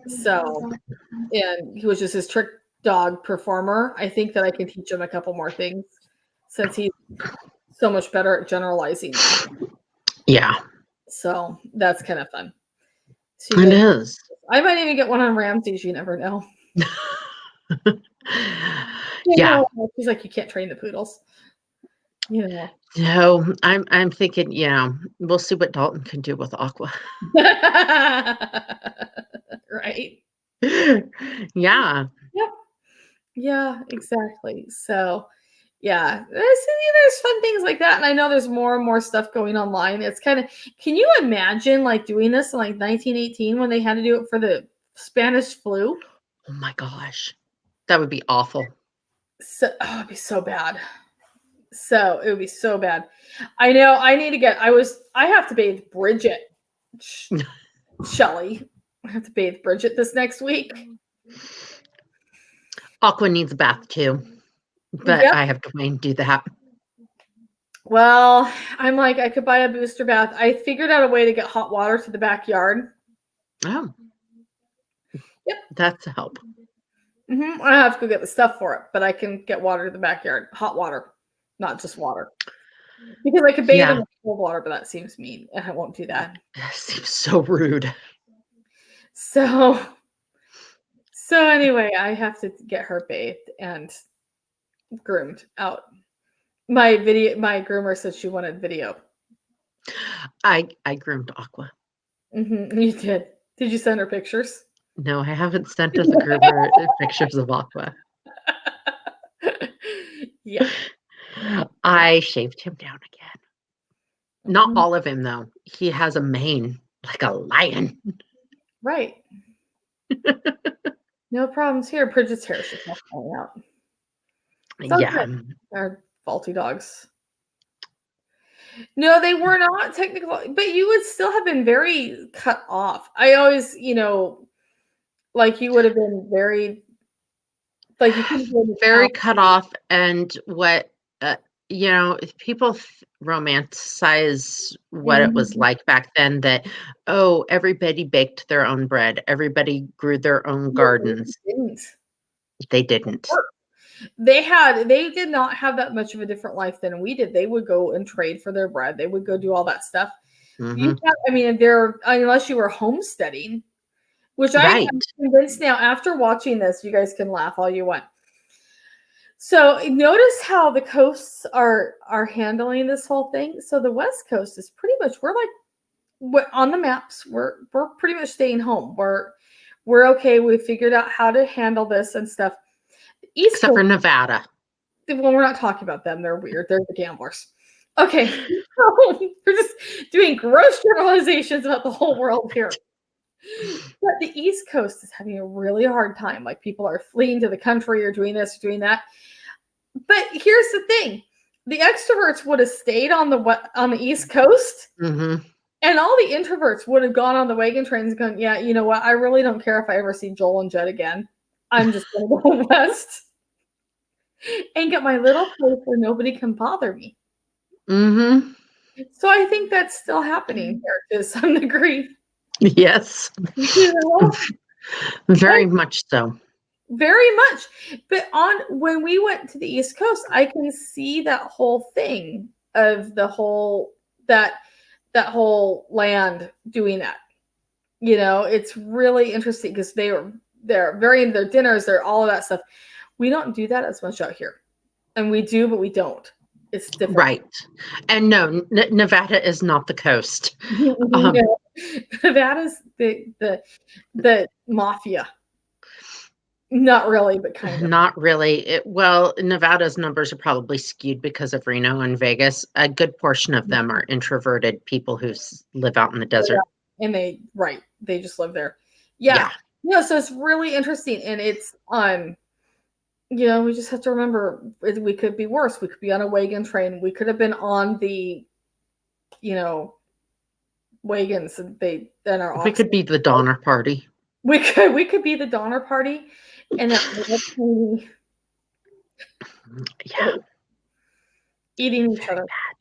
Speaker 2: So, and he was just his trick dog performer. I think that I can teach him a couple more things since he's so much better at generalizing.
Speaker 1: Yeah.
Speaker 2: So that's kind of fun.
Speaker 1: So it is.
Speaker 2: I might even get one on Ramses. You never know.
Speaker 1: Yeah.
Speaker 2: He's like, you can't train the poodles. You know.
Speaker 1: No, I'm thinking, we'll see what Dalton can do with Aqua.
Speaker 2: Right.
Speaker 1: Yeah.
Speaker 2: Yep. Yeah, exactly. So yeah, there's fun things like that. And I know there's more and more stuff going online. It's kind of, can you imagine like doing this in like 1918 when they had to do it for the Spanish flu?
Speaker 1: Oh my gosh. That would be awful.
Speaker 2: So, it'd be so bad. So it would be so bad. I know I have to bathe Bridget. Shelly. I have to bathe Bridget this next week.
Speaker 1: Aqua needs a bath too. But yep. I have Dwayne do that.
Speaker 2: Well, I'm like, I could buy a booster bath. I figured out a way to get hot water to the backyard.
Speaker 1: Oh.
Speaker 2: Yep.
Speaker 1: That's a help.
Speaker 2: Mm-hmm. I have to go get the stuff for it, but I can get water to the backyard. Hot water, not just water. Because I could bathe in cold water, but that seems mean. And I won't do that.
Speaker 1: That seems so rude.
Speaker 2: So anyway, I have to get her bathed and groomed out. My groomer said she wanted video.
Speaker 1: I groomed Aqua.
Speaker 2: Mm-hmm. You did. Did you send her pictures?
Speaker 1: No, I haven't sent us a groomer pictures of Aqua.
Speaker 2: Yeah.
Speaker 1: I shaved him down again. Not all of him though. He has a mane like a lion.
Speaker 2: Right. No problems here. Bridget's hair is just not falling out.
Speaker 1: Yeah.
Speaker 2: They're faulty dogs. No, they were not technical, but you would still have been very cut off. I always, like you would have been very, like you could have been
Speaker 1: very cut off. And what, people romanticize what it was like back then that, everybody baked their own bread. Everybody grew their own gardens. They didn't.
Speaker 2: They did not have that much of a different life than we did. They would go and trade for their bread. They would go do all that stuff. Mm-hmm. Unless you were homesteading, which I'm convinced now after watching this, you guys can laugh all you want. So notice how the coasts are handling this whole thing. So the West Coast is pretty much we're on the maps. We're pretty much staying home. We're okay. We figured out how to handle this and stuff. East
Speaker 1: Except
Speaker 2: Coast,
Speaker 1: for Nevada.
Speaker 2: well, we're not talking about them. They're weird. They're the gamblers. Okay, so we're just doing gross generalizations about the whole world here. But the East Coast is having a really hard time. Like people are fleeing to the country or doing this or doing that. But here's the thing: the extroverts would have stayed on the East Coast,
Speaker 1: Mm-hmm.
Speaker 2: and all the introverts would have gone on the wagon trains, going, "Yeah, you know what? I really don't care if I ever see Joel and Jed again. I'm just going to go west and get my little place where nobody can bother me."
Speaker 1: Mm-hmm.
Speaker 2: So I think that's still happening here to some degree.
Speaker 1: Yes.
Speaker 2: You know?
Speaker 1: Very much so.
Speaker 2: Very much. But when we went to the East Coast, I can see that whole thing of the whole that whole land doing that. You know, it's really interesting because they're very into their dinners, they're all of that stuff. We don't do that as much out here. And we do, but we don't. It's different.
Speaker 1: Right. And no, Nevada is not the coast.
Speaker 2: No. Nevada's the mafia. Not really, but kind of.
Speaker 1: Not really. Well, Nevada's numbers are probably skewed because of Reno and Vegas. A good portion of them are introverted people who live out in the desert.
Speaker 2: And they just live there. Yeah. So it's really interesting. And it's we just have to remember we could be worse. We could be on a wagon train. We could have been on the wagons and
Speaker 1: we could be the Donner Party.
Speaker 2: We could be the Donner Party, and that eating each other.
Speaker 1: Bad.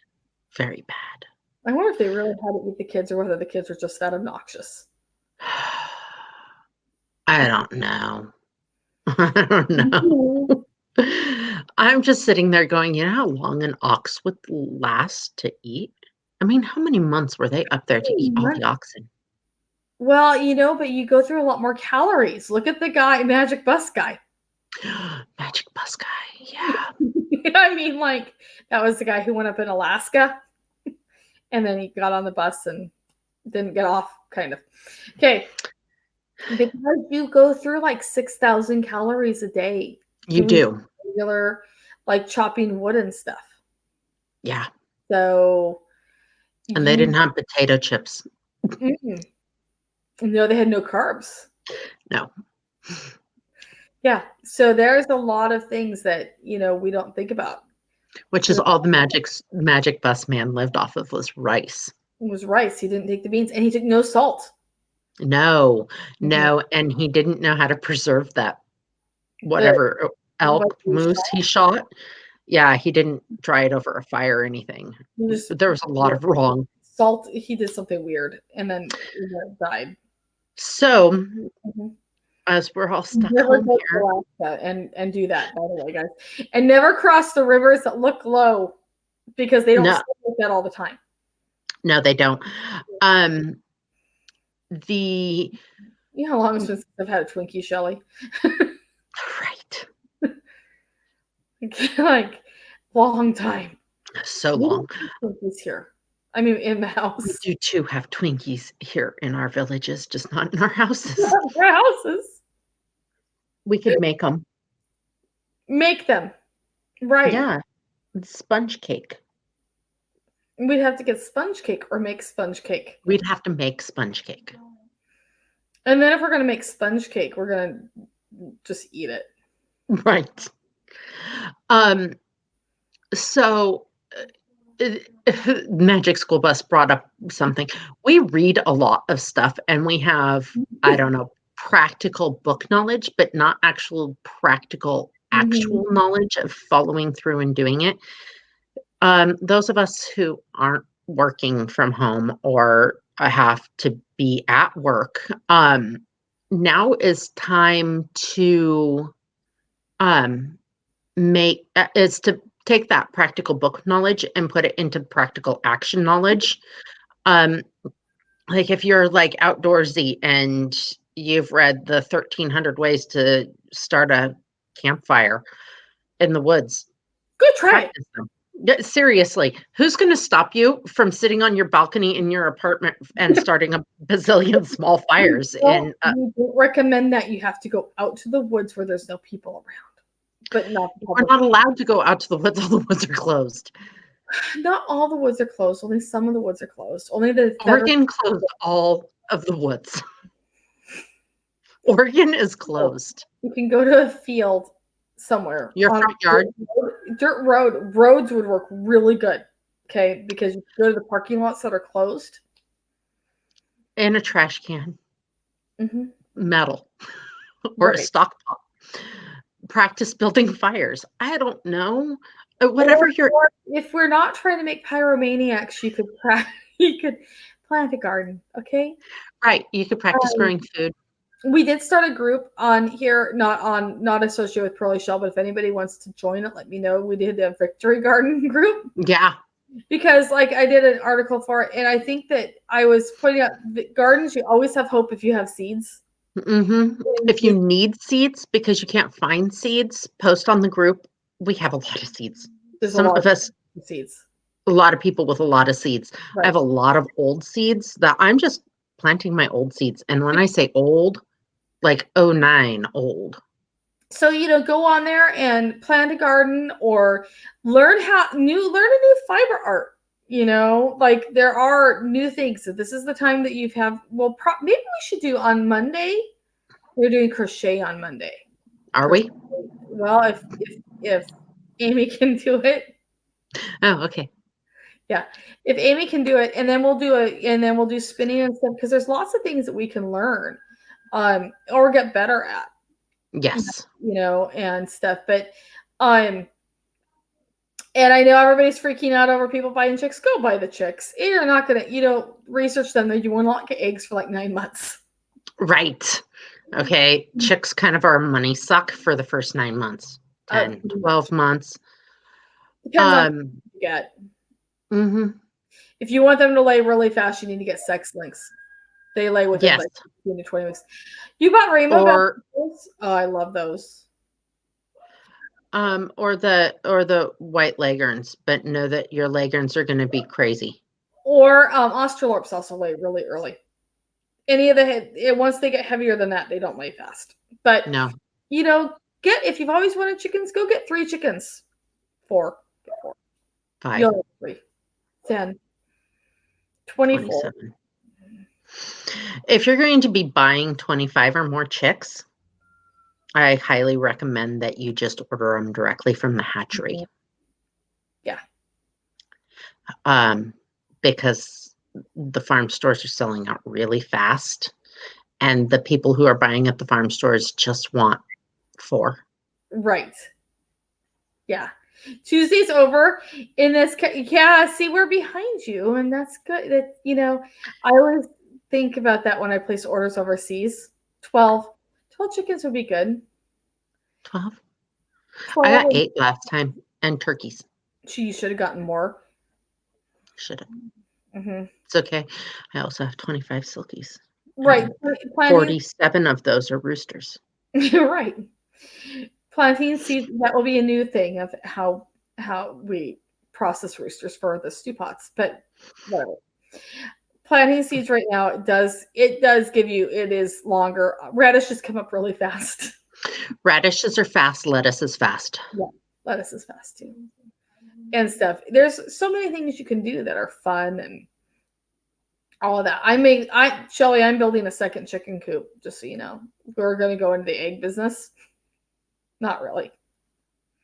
Speaker 1: Very bad.
Speaker 2: I wonder if they really had to eat the kids, or whether the kids are just that obnoxious.
Speaker 1: I don't know. I don't know. I'm just sitting there going, you know how long an ox would last to eat? I mean, how many months were they up there to eat all the oxen?
Speaker 2: Well, but you go through a lot more calories. Look at the guy, Magic Bus guy.
Speaker 1: Magic Bus guy, yeah.
Speaker 2: I mean, like, that was the guy who went up in Alaska, and then he got on the bus and didn't get off, kind of. Okay. Because you go through like 6,000 calories a day.
Speaker 1: You do.
Speaker 2: Regular, like chopping wood and stuff.
Speaker 1: Yeah.
Speaker 2: So.
Speaker 1: And they didn't have potato chips.
Speaker 2: No, they had no carbs.
Speaker 1: No.
Speaker 2: Yeah. So there's a lot of things that, we don't think about.
Speaker 1: Which is all the Magic Bus man lived off of was rice.
Speaker 2: It was rice. He didn't take the beans, and he took no salt.
Speaker 1: No. And he didn't know how to preserve that whatever elk moose he shot. Yeah, he didn't dry it over a fire or anything. There was a lot of wrong.
Speaker 2: Salt, he did something weird, and then he died.
Speaker 1: So, as we're all stuck home here.
Speaker 2: Alaska and do that, by the way, guys. And never cross the rivers that look low, because they don't like that all the time.
Speaker 1: No, they don't.
Speaker 2: You know how long it's been since I've had a Twinkie, Shelly?
Speaker 1: Right.
Speaker 2: Like, long time.
Speaker 1: So long.
Speaker 2: Twinkies here. I mean, in the house.
Speaker 1: We do too have Twinkies here in our villages, just not in our houses.
Speaker 2: Not in our houses.
Speaker 1: We could make them.
Speaker 2: Make them. Right.
Speaker 1: Yeah. Sponge cake.
Speaker 2: We'd have to get sponge cake or make sponge cake.
Speaker 1: We'd have to make sponge cake.
Speaker 2: And then if we're going to make sponge cake, we're going to just eat it.
Speaker 1: Right. So Magic School Bus brought up something. We read a lot of stuff, and we have, I don't know, practical book knowledge, but not actual practical knowledge of following through and doing it. Those of us who aren't working from home or have to be at work, now is time to take that practical book knowledge and put it into practical action knowledge. Like if you're like outdoorsy and you've read the 1300 ways to start a campfire, in the woods.
Speaker 2: Go try it.
Speaker 1: Practice them. Yeah, seriously, who's going to stop you from sitting on your balcony in your apartment and starting a bazillion small fires?
Speaker 2: We don't recommend that. You have to go out to the woods where there's no people around, but not
Speaker 1: We're not allowed to go out to the woods. All the woods are closed.
Speaker 2: Not all the woods are closed. Only some of the woods are closed. Only the
Speaker 1: Oregon closed all of the woods. Oregon is closed.
Speaker 2: You can go to a field somewhere.
Speaker 1: Your front yard?
Speaker 2: Dirt road. Roads would work really good. Okay, because you go to the parking lots that are closed.
Speaker 1: And a trash can.
Speaker 2: Mm-hmm.
Speaker 1: Metal. Or
Speaker 2: Right.
Speaker 1: a stock pot. Practice building fires. I don't know. Whatever
Speaker 2: or if we're not trying to make pyromaniacs, you could plant a garden. Okay.
Speaker 1: Right. You could practice growing food.
Speaker 2: We did start a group on here, not associated with Pearly Shell, but if anybody wants to join it, let me know. We did a victory garden group.
Speaker 1: Yeah.
Speaker 2: Because like I did an article for it, and I think that I was pointing out that gardens, you always have hope if you have seeds.
Speaker 1: Mm-hmm. If you need seeds because you can't find seeds, post on the group. We have a lot of seeds. Some of us,
Speaker 2: seeds.
Speaker 1: A lot of people with a lot of seeds.
Speaker 2: Right.
Speaker 1: I have a lot of old seeds that I'm just planting my old seeds. And when I say old, like 09 old.
Speaker 2: So, go on there and plant a garden or learn a new fiber art. Like there are new things. So this is the time that maybe we should do on Monday. We're doing crochet on Monday.
Speaker 1: Are we?
Speaker 2: Well, if Amy can do it.
Speaker 1: Oh, okay.
Speaker 2: Yeah. If Amy can do it, and then we'll do spinning and stuff, because there's lots of things that we can learn or get better at.
Speaker 1: Yes.
Speaker 2: And stuff. But and I know everybody's freaking out over people buying chicks. Go buy the chicks. You're not gonna, research them. That you will not get eggs for like 9 months.
Speaker 1: Right. Okay. Chicks kind of are a money suck for the first 9 months, 10, 12 months.
Speaker 2: Depends on what you get.
Speaker 1: Mm-hmm.
Speaker 2: If you want them to lay really fast, you need to get sex links. They lay within like 15 to 20 weeks. You bought rainbow bells? Oh, I love those.
Speaker 1: Or the white leghorns, but know that your leghorns are going to be crazy.
Speaker 2: Or Australorps also lay really early. Any of once they get heavier than that, they don't lay fast. But
Speaker 1: no,
Speaker 2: if you've always wanted chickens, go get 3 chickens. 4.
Speaker 1: 5.
Speaker 2: You'll have 3. 10. 24.
Speaker 1: 27. If you're going to be buying 25 or more chicks, I highly recommend that you just order them directly from the hatchery.
Speaker 2: Yeah.
Speaker 1: Because the farm stores are selling out really fast, and the people who are buying at the farm stores just want 4.
Speaker 2: Right. Yeah. Tuesday's over in this. Yeah. See, we're behind you, and that's good. That I always think about that when I place orders overseas. 12 chickens would be good.
Speaker 1: 12? I got 8 last time, and turkeys.
Speaker 2: You should have gotten more.
Speaker 1: Should have.
Speaker 2: Mm-hmm.
Speaker 1: It's okay. I also have 25 silkies.
Speaker 2: Right.
Speaker 1: 47 of those are roosters.
Speaker 2: Right. Planting seeds, that will be a new thing of how we process roosters for the stew pots, but whatever. Planting seeds right now, it does give you, it is longer. Radishes come up really fast.
Speaker 1: Radishes are fast. Lettuce is fast.
Speaker 2: Yeah, lettuce is fast too. And stuff. There's so many things you can do that are fun and all of that. Shelly, I'm building a second chicken coop, just so you know. We're going to go into the egg business. Not really.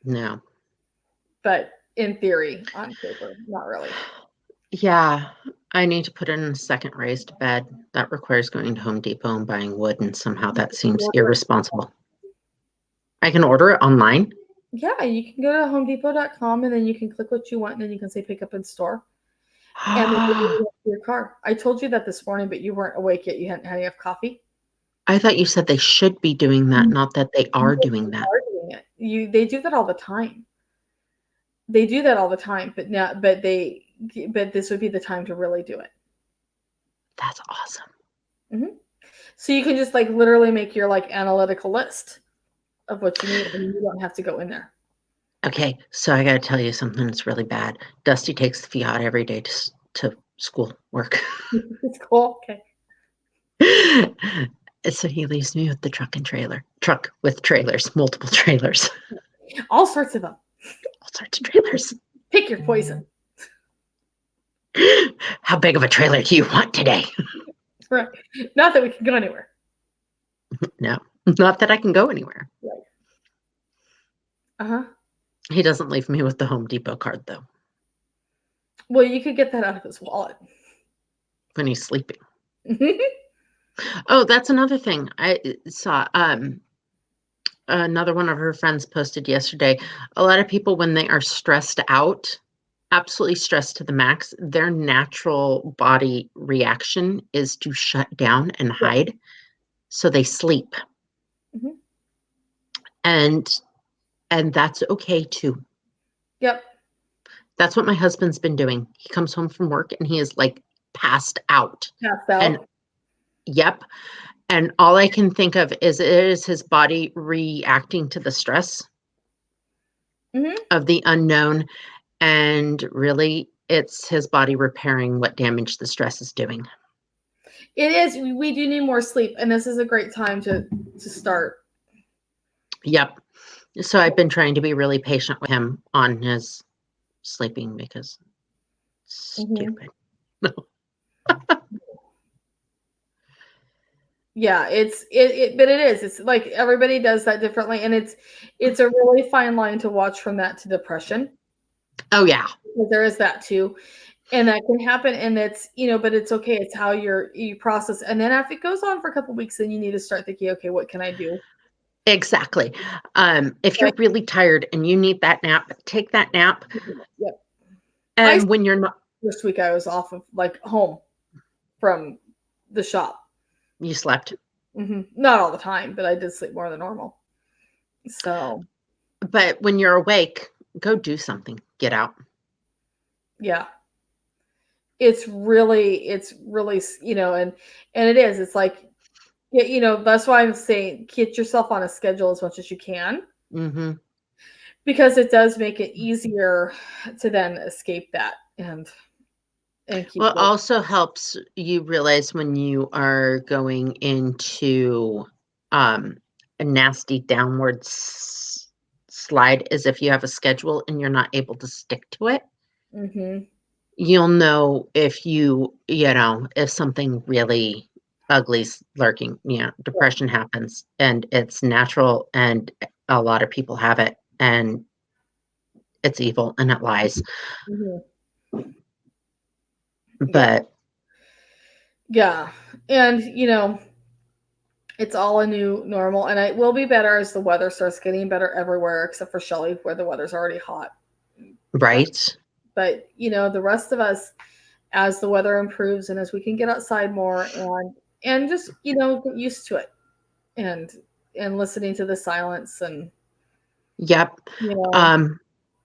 Speaker 1: No.
Speaker 2: But in theory, on paper, not really.
Speaker 1: Yeah. I need to put in a second raised bed. That requires going to Home Depot and buying wood, and somehow that seems irresponsible. I can order it online?
Speaker 2: Yeah, you can go to homedepot.com and then you can click what you want and then you can say pick up in store. And then you your car. I told you that this morning, but you weren't awake yet. You hadn't had enough coffee.
Speaker 1: I thought you said they should be doing that, not that they are doing that.
Speaker 2: They do that all the time. They do that all the time, but this would be the time to really do it.
Speaker 1: That's awesome.
Speaker 2: Mm-hmm. So you can just literally make your analytical list of what you need, and you don't have to go in there.
Speaker 1: Okay, so I gotta tell you something that's really bad. Dusty takes the Fiat every day to school, work.
Speaker 2: It's cool. Okay.
Speaker 1: So he leaves me with the truck with trailers, multiple trailers,
Speaker 2: All sorts of them.
Speaker 1: all sorts of trailers.
Speaker 2: Pick your poison.
Speaker 1: How big of a trailer do you want today?
Speaker 2: Right. Not that we can go anywhere.
Speaker 1: No, not that I can go anywhere.
Speaker 2: Right. Uh-huh.
Speaker 1: He doesn't leave me with the Home Depot card, though,
Speaker 2: Well, you could get that out of his wallet.
Speaker 1: when he's sleeping. Oh, that's another thing I saw. Another one of her friends posted yesterday. A lot of people, when they are stressed out, absolutely stressed to the max, their natural body reaction is to shut down and hide. So they sleep.
Speaker 2: Mhm.
Speaker 1: And that's okay too.
Speaker 2: Yep.
Speaker 1: That's what my husband's been doing. He comes home from work and he is like passed out.
Speaker 2: Passed out.
Speaker 1: And yep. And all I can think of is it is his body reacting to the stress of the unknown. And really, it's his body repairing what damage the stress is doing.
Speaker 2: It is. We do need more sleep, and this is a great time to start.
Speaker 1: Yep. So I've been trying to be really patient with him on his sleeping because stupid.
Speaker 2: Yeah, but it is. It's like everybody does that differently, and it's a really fine line to watch from that to depression.
Speaker 1: Oh yeah,
Speaker 2: because there is that too, and that can happen, and it's but it's okay. It's how you process, and then if it goes on for a couple of weeks, then you need to start thinking, okay, what can I do?
Speaker 1: exactly. If you're really tired and you need that nap, take that nap.
Speaker 2: Yep.
Speaker 1: And when you're not,
Speaker 2: this week I was off of home from the shop.
Speaker 1: You slept?
Speaker 2: Not all the time, but I did sleep more than normal. So,
Speaker 1: but when you're awake, go do something. Get out.
Speaker 2: Yeah. It's really, and it is. It's like, that's why I'm saying get yourself on a schedule as much as you can. Because it does make it easier to then escape that and keep.
Speaker 1: Well, it also helps you realize when you are going into a nasty downward slide, as if you have a schedule and you're not able to stick to it. You'll know if if something really ugly's lurking. Depression happens and it's natural, and a lot of people have it, and it's evil and it lies. But
Speaker 2: yeah, and it's all a new normal, and it will be better as the weather starts getting better everywhere except for Shelley, where the weather's already hot.
Speaker 1: Right.
Speaker 2: But the rest of us, as the weather improves and as we can get outside more and just get used to it and listening to the silence and
Speaker 1: yep.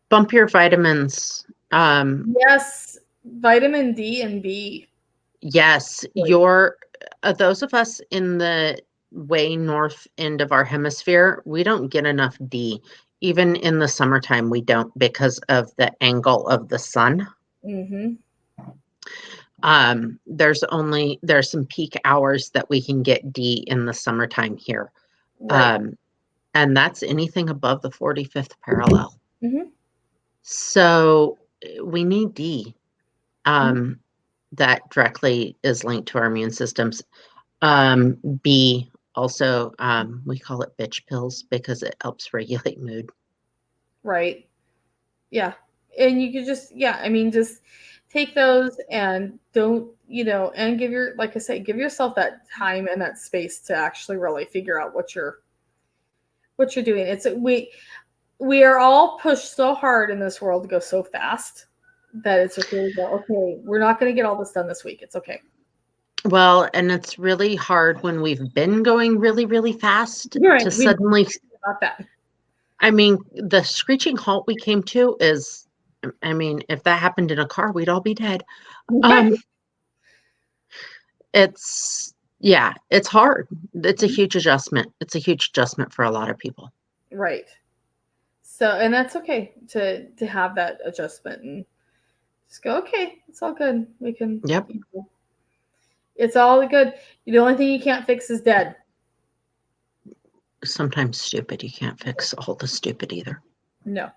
Speaker 1: Bump your vitamins.
Speaker 2: Yes, vitamin D and B.
Speaker 1: Yes, those of us in the way north end of our hemisphere, we don't get enough D. Even in the summertime, we don't, because of the angle of the sun. There's some peak hours that we can get D in the summertime here. Right. And that's anything above the 45th parallel. So we need D. That directly is linked to our immune systems. B, also, we call it bitch pills because it helps regulate mood.
Speaker 2: Right. Yeah. And you could just take those and don't, and like I say, give yourself that time and that space to actually really figure out what you're doing. We are all pushed so hard in this world to go so fast that it's okay to go, okay, we're not going to get all this done this week. It's okay.
Speaker 1: Well, and it's really hard when we've been going really, really fast to suddenly
Speaker 2: about that.
Speaker 1: I mean, the screeching halt we came to is, if that happened in a car, we'd all be dead. It's hard. It's a huge adjustment. It's a huge adjustment for a lot of people.
Speaker 2: Right. So, and that's okay to have that adjustment and just go, okay, it's all good. We can.
Speaker 1: Yep.
Speaker 2: It's all good. The only thing you can't fix is dead.
Speaker 1: Sometimes stupid. You can't fix all the stupid either.
Speaker 2: No.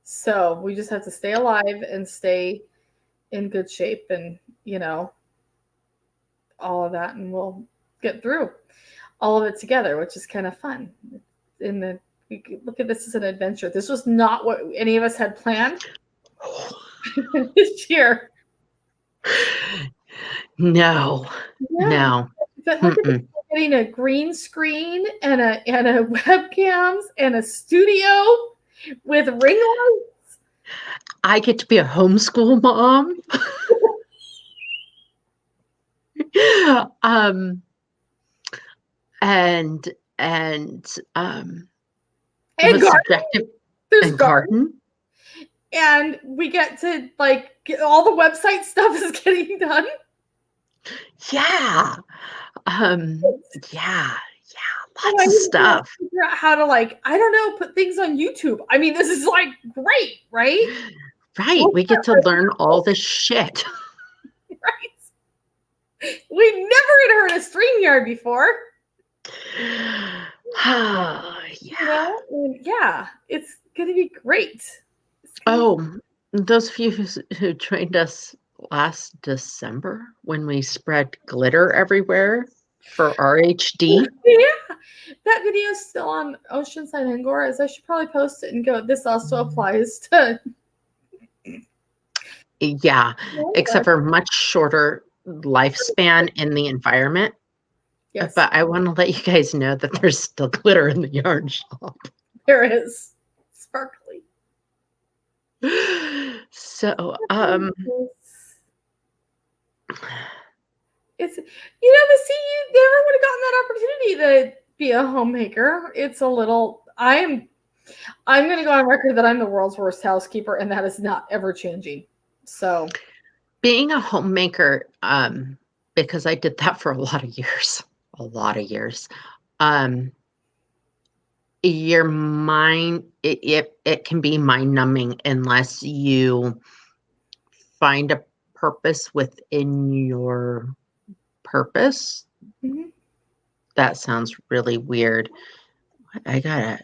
Speaker 2: So we just have to stay alive and stay in good shape and, all of that. And we'll get through all of it together, which is kind of fun. We look at this as an adventure. This was not what any of us had planned this year.
Speaker 1: No.
Speaker 2: Yeah.
Speaker 1: No.
Speaker 2: But look at this, we're getting a green screen and a webcams and a studio with ring lights.
Speaker 1: I get to be a homeschool mom. And subjective and garden.
Speaker 2: And we get to get all the website stuff is getting done.
Speaker 1: Yeah. Lots of stuff.
Speaker 2: Figure out how to I don't know, put things on YouTube. I mean, this is great, right?
Speaker 1: Right. We get to learn all this shit.
Speaker 2: Right. We never had heard of StreamYard before.
Speaker 1: Yeah.
Speaker 2: Yeah, it's gonna be great.
Speaker 1: Those of you who trained us last December when we spread glitter everywhere for RHD.
Speaker 2: Yeah, that video is still on Oceanside Angora. I should probably post it and go, this also applies to.
Speaker 1: Yeah, except for much shorter lifespan in the environment.
Speaker 2: Yes.
Speaker 1: But I want to let you guys know that there's still glitter in the yarn shop.
Speaker 2: There is. Sparkly.
Speaker 1: So,
Speaker 2: it's, but see, you never would have gotten that opportunity to be a homemaker. It's a little, I'm going to go on record that I'm the world's worst housekeeper, and that is not ever changing. So
Speaker 1: being a homemaker, because I did that for a lot of years, your mind, it can be mind numbing unless you find a purpose within your purpose.
Speaker 2: Mm-hmm.
Speaker 1: That sounds really weird. I got a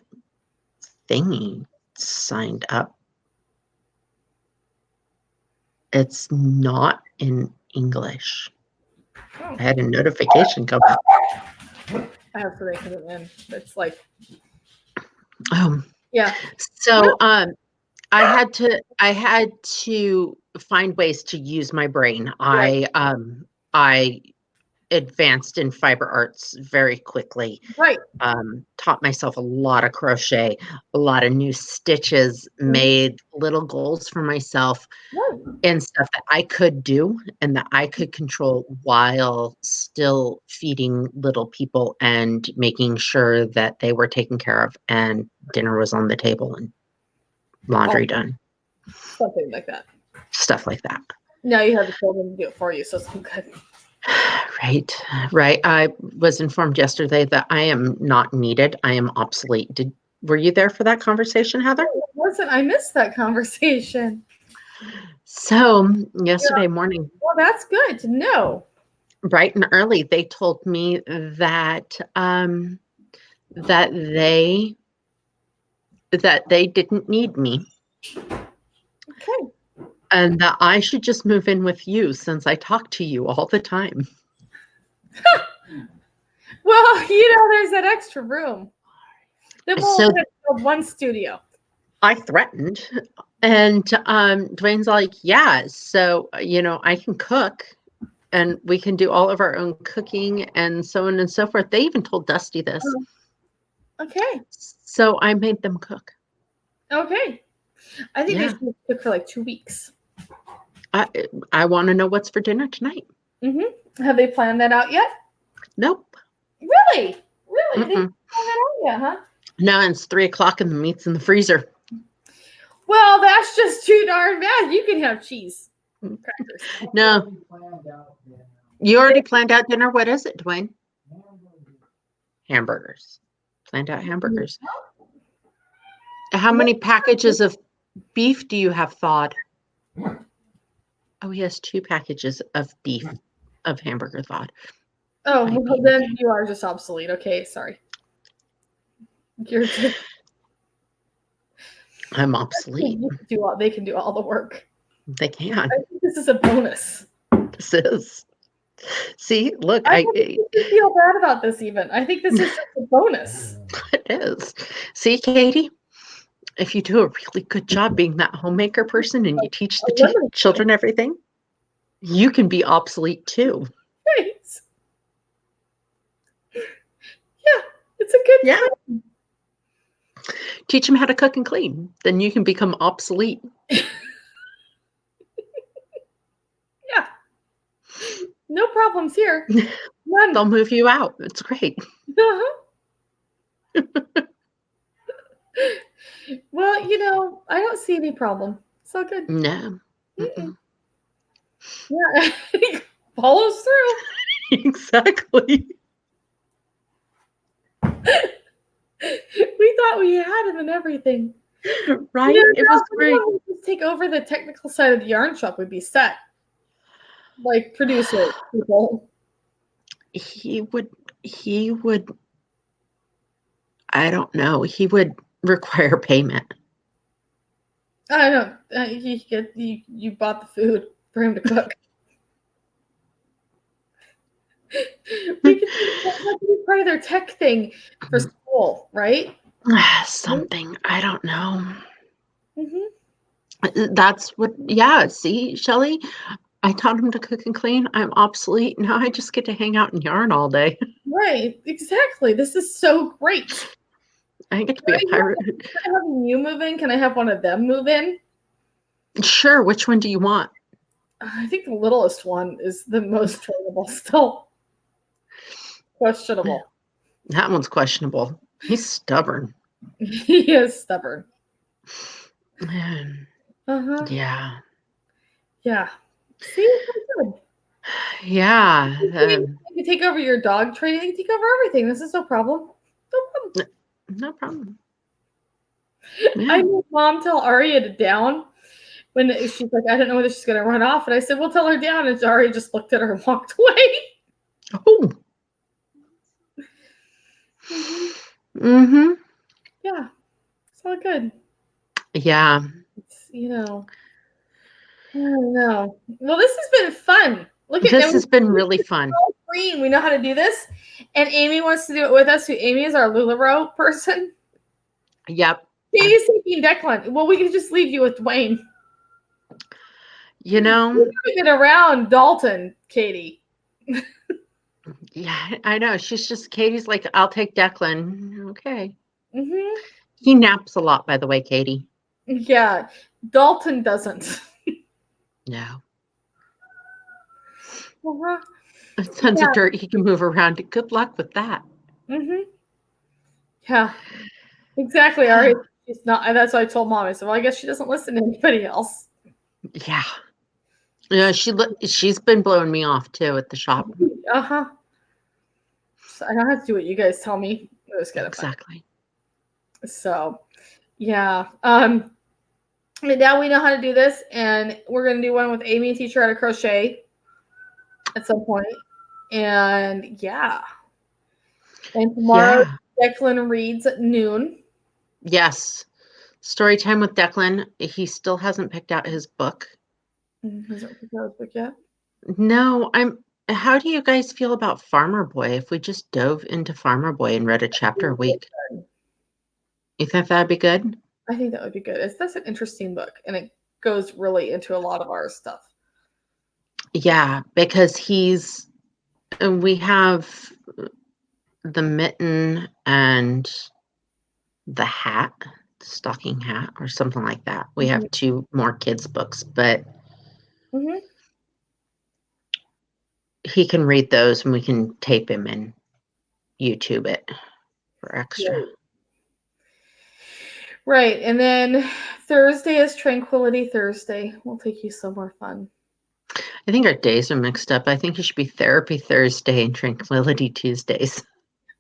Speaker 1: thingy signed up. It's not in English.
Speaker 2: Oh.
Speaker 1: I had a notification come up.
Speaker 2: I have to make it in. It's yeah.
Speaker 1: So I had to find ways to use my brain.
Speaker 2: Right.
Speaker 1: I advanced in fiber arts very quickly.
Speaker 2: Right.
Speaker 1: Taught myself a lot of crochet, a lot of new stitches, made little goals for myself, and stuff that I could do and that I could control while still feeding little people and making sure that they were taken care of and dinner was on the table and laundry done.
Speaker 2: Something like that.
Speaker 1: Stuff like that.
Speaker 2: Now you have the children to do it for you, so it's good.
Speaker 1: Right. I was informed yesterday that I am not needed. I am obsolete. Were you there for that conversation, Heather?
Speaker 2: I missed that conversation.
Speaker 1: So yesterday morning.
Speaker 2: Well, that's good to know.
Speaker 1: Bright and early, they told me that that they didn't need me.
Speaker 2: Okay.
Speaker 1: And that I should just move in with you since I talk to you all the time.
Speaker 2: Well, there's that extra room. Then we'll build one studio.
Speaker 1: I threatened. And Dwayne's like, yeah, so, I can cook and we can do all of our own cooking and so on and so forth. They even told Dusty this.
Speaker 2: Okay.
Speaker 1: So I made them cook.
Speaker 2: Okay. I think they should cook for 2 weeks.
Speaker 1: I want to know what's for dinner tonight.
Speaker 2: Mm-hmm. Have they planned that out yet?
Speaker 1: Nope.
Speaker 2: Really? They didn't plan that out yet, huh?
Speaker 1: No, it's 3:00 and the meat's in the freezer.
Speaker 2: Well, that's just too darn bad. You can have cheese crackers.
Speaker 1: No. You already planned out dinner? What is it, Dwayne? Hamburgers. Planned out hamburgers. How many packages of beef do you have thawed? Oh, he has 2 packages of beef, of hamburger thawed.
Speaker 2: Oh,
Speaker 1: Might
Speaker 2: well,
Speaker 1: be
Speaker 2: then
Speaker 1: okay.
Speaker 2: you are just obsolete. Okay, sorry. You're just
Speaker 1: I'm obsolete.
Speaker 2: you can do all, they can do all the work.
Speaker 1: They can.
Speaker 2: I think this is a bonus.
Speaker 1: This is. See, look,
Speaker 2: I don't think you feel bad about this even. I think this is just a bonus.
Speaker 1: it is. See, Katie, if you do a really good job being that homemaker person and you teach the
Speaker 2: Eliminate
Speaker 1: children everything, you can be obsolete too.
Speaker 2: Right. Yeah, it's a good
Speaker 1: Yeah.
Speaker 2: plan.
Speaker 1: Teach them how to cook and clean. Then you can become obsolete.
Speaker 2: Yeah. No problems here. None.
Speaker 1: They'll move you out. It's great.
Speaker 2: Uh-huh. Well, I don't see any problem. It's all good.
Speaker 1: No.
Speaker 2: Mm-mm. Yeah, follows through.
Speaker 1: Exactly.
Speaker 2: We thought we had him and everything.
Speaker 1: Right? It was great.
Speaker 2: We just take over the technical side of the yarn shop. We'd be set. Like producer people.
Speaker 1: He would, I don't know. He would require payment.
Speaker 2: I don't. You bought the food for him to cook. We could that could be part of their tech thing for school, right?
Speaker 1: Something. I don't know.
Speaker 2: Mm-hmm.
Speaker 1: That's what, yeah. See, Shelly, I taught him to cook and clean. I'm obsolete. Now I just get to hang out and yarn all day.
Speaker 2: Right. Exactly. This is so great.
Speaker 1: I get to be a pirate.
Speaker 2: Can I have you move in? Can I have one of them move in?
Speaker 1: Sure. Which one do you want?
Speaker 2: I think the littlest one is the most trainable still. Questionable.
Speaker 1: That one's questionable. He's stubborn.
Speaker 2: He is stubborn.
Speaker 1: Uh-huh. Yeah.
Speaker 2: Yeah. See, good.
Speaker 1: Yeah.
Speaker 2: You take over your dog training, you take over everything. This is no problem. No problem.
Speaker 1: No problem.
Speaker 2: Yeah. I made Mom tell Aria to down when she's like, I don't know whether she's going to run off. And I said, well, tell her down. And Aria just looked at her and walked away.
Speaker 1: Oh. Mm-hmm.
Speaker 2: Yeah. It's all good.
Speaker 1: Yeah.
Speaker 2: It's, I don't know. Well, this has been fun. Look at
Speaker 1: this has been really fun.
Speaker 2: Green. We know how to do this. And Amy wants to do it with us. Amy is our LuLaRoe person.
Speaker 1: Yep.
Speaker 2: Katie's taking Declan. Well, we can just leave you with Dwayne.
Speaker 1: We've
Speaker 2: been around Dalton, Katie.
Speaker 1: Yeah, I know. Katie's like, I'll take Declan. Okay.
Speaker 2: Mm-hmm.
Speaker 1: He naps a lot, by the way, Katie.
Speaker 2: Yeah. Dalton doesn't.
Speaker 1: No.
Speaker 2: Uh-huh.
Speaker 1: Tons of dirt he can move around. Good luck with that.
Speaker 2: Mm-hmm. Yeah. Exactly. Ari. She's not. That's what I told Mom. I said, well, I guess she doesn't listen to anybody else.
Speaker 1: Yeah. Yeah, she's been blowing me off too at the shop.
Speaker 2: Uh-huh. So I don't have to do what you guys tell me. It was kind of
Speaker 1: exactly.
Speaker 2: Fun. So, yeah. Now we know how to do this, and we're going to do one with Amy, teach her how to crochet at some point. And yeah. And tomorrow, Declan reads at noon.
Speaker 1: Yes. Story time with Declan. He still hasn't picked out his book.
Speaker 2: Hasn't picked out his book yet?
Speaker 1: No, how do you guys feel about Farmer Boy if we just dove into Farmer Boy and read a chapter a week? You think that'd be good?
Speaker 2: I think that would be good. That's an interesting book, and it goes really into a lot of our stuff.
Speaker 1: Yeah, because we have the mitten and the hat, stocking hat, or something like that. We have 2 more kids' books, but he can read those and we can tape him and YouTube it for extra.
Speaker 2: Right. And then Thursday is Tranquility Thursday. We'll take you somewhere fun.
Speaker 1: I think our days are mixed up. I think it should be Therapy Thursday and Tranquility Tuesdays.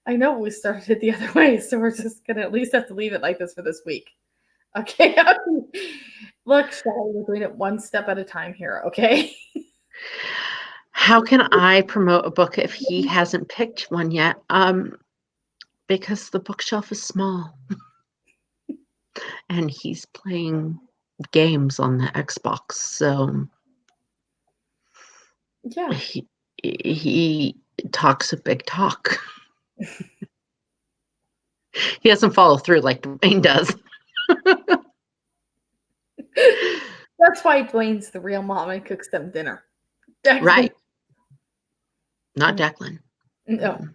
Speaker 2: I know we started it the other way, so we're just going to at least have to leave it like this for this week. Okay. Look, Shelly, we're doing it one step at a time here, okay?
Speaker 1: How can I promote a book if he hasn't picked one yet? Because the bookshelf is small and he's playing games on the Xbox. So
Speaker 2: Yeah.
Speaker 1: he talks a big talk. He doesn't follow through like Dwayne does.
Speaker 2: That's why Dwayne's the real mom and cooks them dinner. Declan,
Speaker 1: Right. Not Declan.
Speaker 2: no.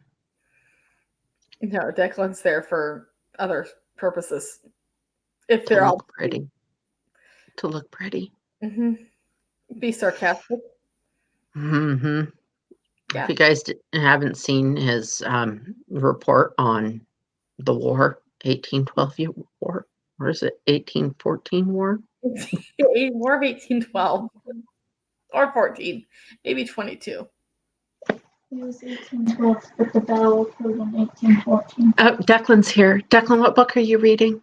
Speaker 2: No, Declan's there for other purposes. If
Speaker 1: To
Speaker 2: they're all
Speaker 1: look pretty. To look pretty.
Speaker 2: Be sarcastic.
Speaker 1: Mm-hmm.
Speaker 2: Yeah.
Speaker 1: If you guys haven't seen his report on the war, 1812 war, or is it 1814 war?
Speaker 2: War of 1812 or 14, maybe 22.
Speaker 4: It was 1812, but the battle occurred in 1814.
Speaker 1: Oh, Declan's here. Declan, what book are you reading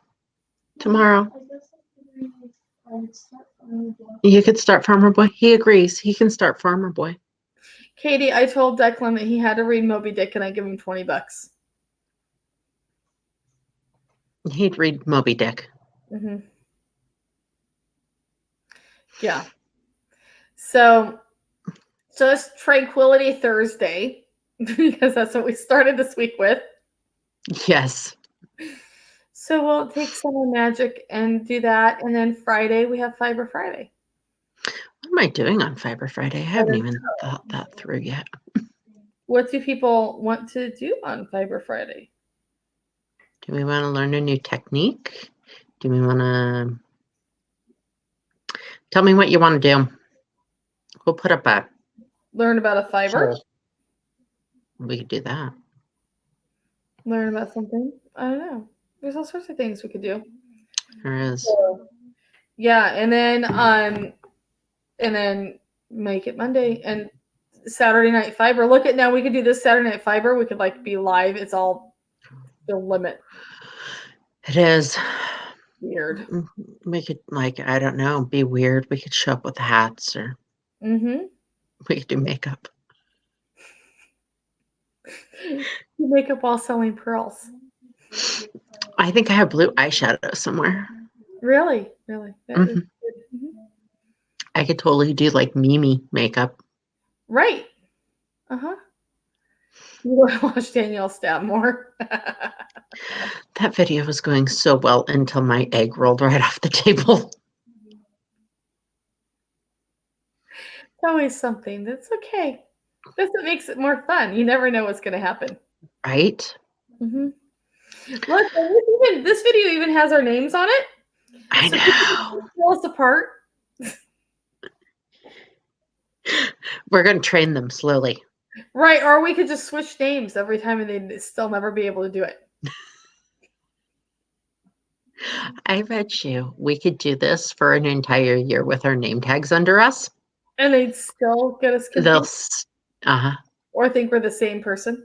Speaker 1: tomorrow?
Speaker 4: I guess I would start Farmer Boy.
Speaker 1: You could start Farmer Boy. He agrees. He can start Farmer Boy.
Speaker 2: Katie, I told Declan that he had to read Moby Dick and I give him $20.
Speaker 1: He'd read Moby Dick.
Speaker 2: Yeah. So it's Tranquility Thursday because that's what we started this week with.
Speaker 1: Yes.
Speaker 2: So we'll take Summer Magic and do that. And then Friday, we have Fiber Friday.
Speaker 1: What am I doing on Fiber Friday? I haven't even thought that through yet.
Speaker 2: What do people want to do on Fiber Friday?
Speaker 1: Do we want to learn a new technique? Do we want to... Tell me what you want to do. We'll put up a...
Speaker 2: Learn about a fiber?
Speaker 1: poll. We could do that.
Speaker 2: Learn about something? I don't know. There's all sorts of things we could do.
Speaker 1: There is.
Speaker 2: So, yeah, and then make it Monday and Saturday Night Fiber. Look at now, we could do this Saturday Night Fiber. We could like be live. It's all the limit.
Speaker 1: It is.
Speaker 2: Weird.
Speaker 1: We could, like, I don't know, be weird. We could show up with hats or we could do makeup.
Speaker 2: You makeup while selling pearls.
Speaker 1: I think I have blue eyeshadow somewhere.
Speaker 2: Really? That is good.
Speaker 1: I could totally do like Mimi makeup.
Speaker 2: Right. You want to watch Danielle stab more?
Speaker 1: That video was going so well until my egg rolled right off the table.
Speaker 2: It's always something. That's okay. That's what makes it more fun. You never know what's going to happen.
Speaker 1: Right?
Speaker 2: Look, this video even has our names on it.
Speaker 1: I know.
Speaker 2: Pull us apart.
Speaker 1: We're going to train them slowly.
Speaker 2: Right, or we could just switch names every time and they'd still never be able to do it.
Speaker 1: I bet you we could do this for an entire year with our name tags under us.
Speaker 2: And they'd still get us confused. Or think we're the same person.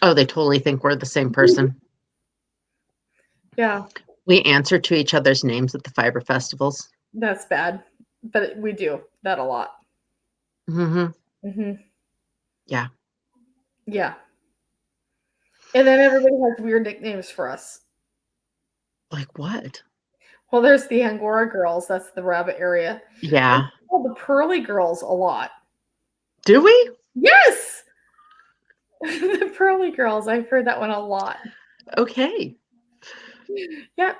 Speaker 1: Oh, they totally think we're the same person.
Speaker 2: Yeah.
Speaker 1: We answer to each other's names at the fiber festivals.
Speaker 2: That's bad. But we do that a lot.
Speaker 1: Yeah.
Speaker 2: Yeah. And then everybody has weird nicknames for us.
Speaker 1: Like what?
Speaker 2: Well, there's the Angora girls. That's the rabbit area.
Speaker 1: Yeah.
Speaker 2: We call the Pearly girls a lot.
Speaker 1: Do we?
Speaker 2: Yes! The Pearly girls. I've heard that one a lot.
Speaker 1: Okay.
Speaker 2: Yeah.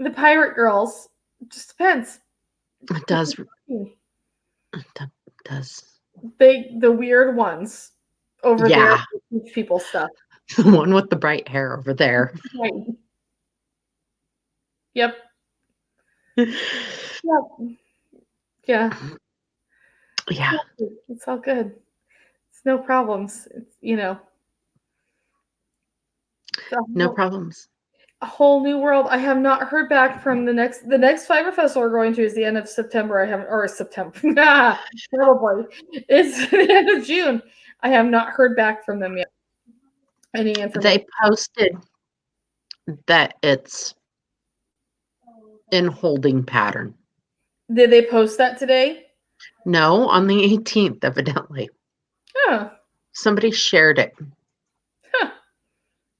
Speaker 2: The Pirate girls. Just depends.
Speaker 1: It does. It does.
Speaker 2: The weird ones over there teach people stuff.
Speaker 1: The one with the bright hair over there.
Speaker 2: Right. Yep. Yeah. It's all good. It's no problems. It's,
Speaker 1: no problems.
Speaker 2: A whole new world. I have not heard back from the next Fiber Festival we're going to is the end of September. September. Probably. It's the end of June. I have not heard back from them yet. Any information?
Speaker 1: They posted that it's in holding pattern.
Speaker 2: Did they post that today?
Speaker 1: No, on the 18th, evidently.
Speaker 2: Oh,
Speaker 1: Somebody shared it.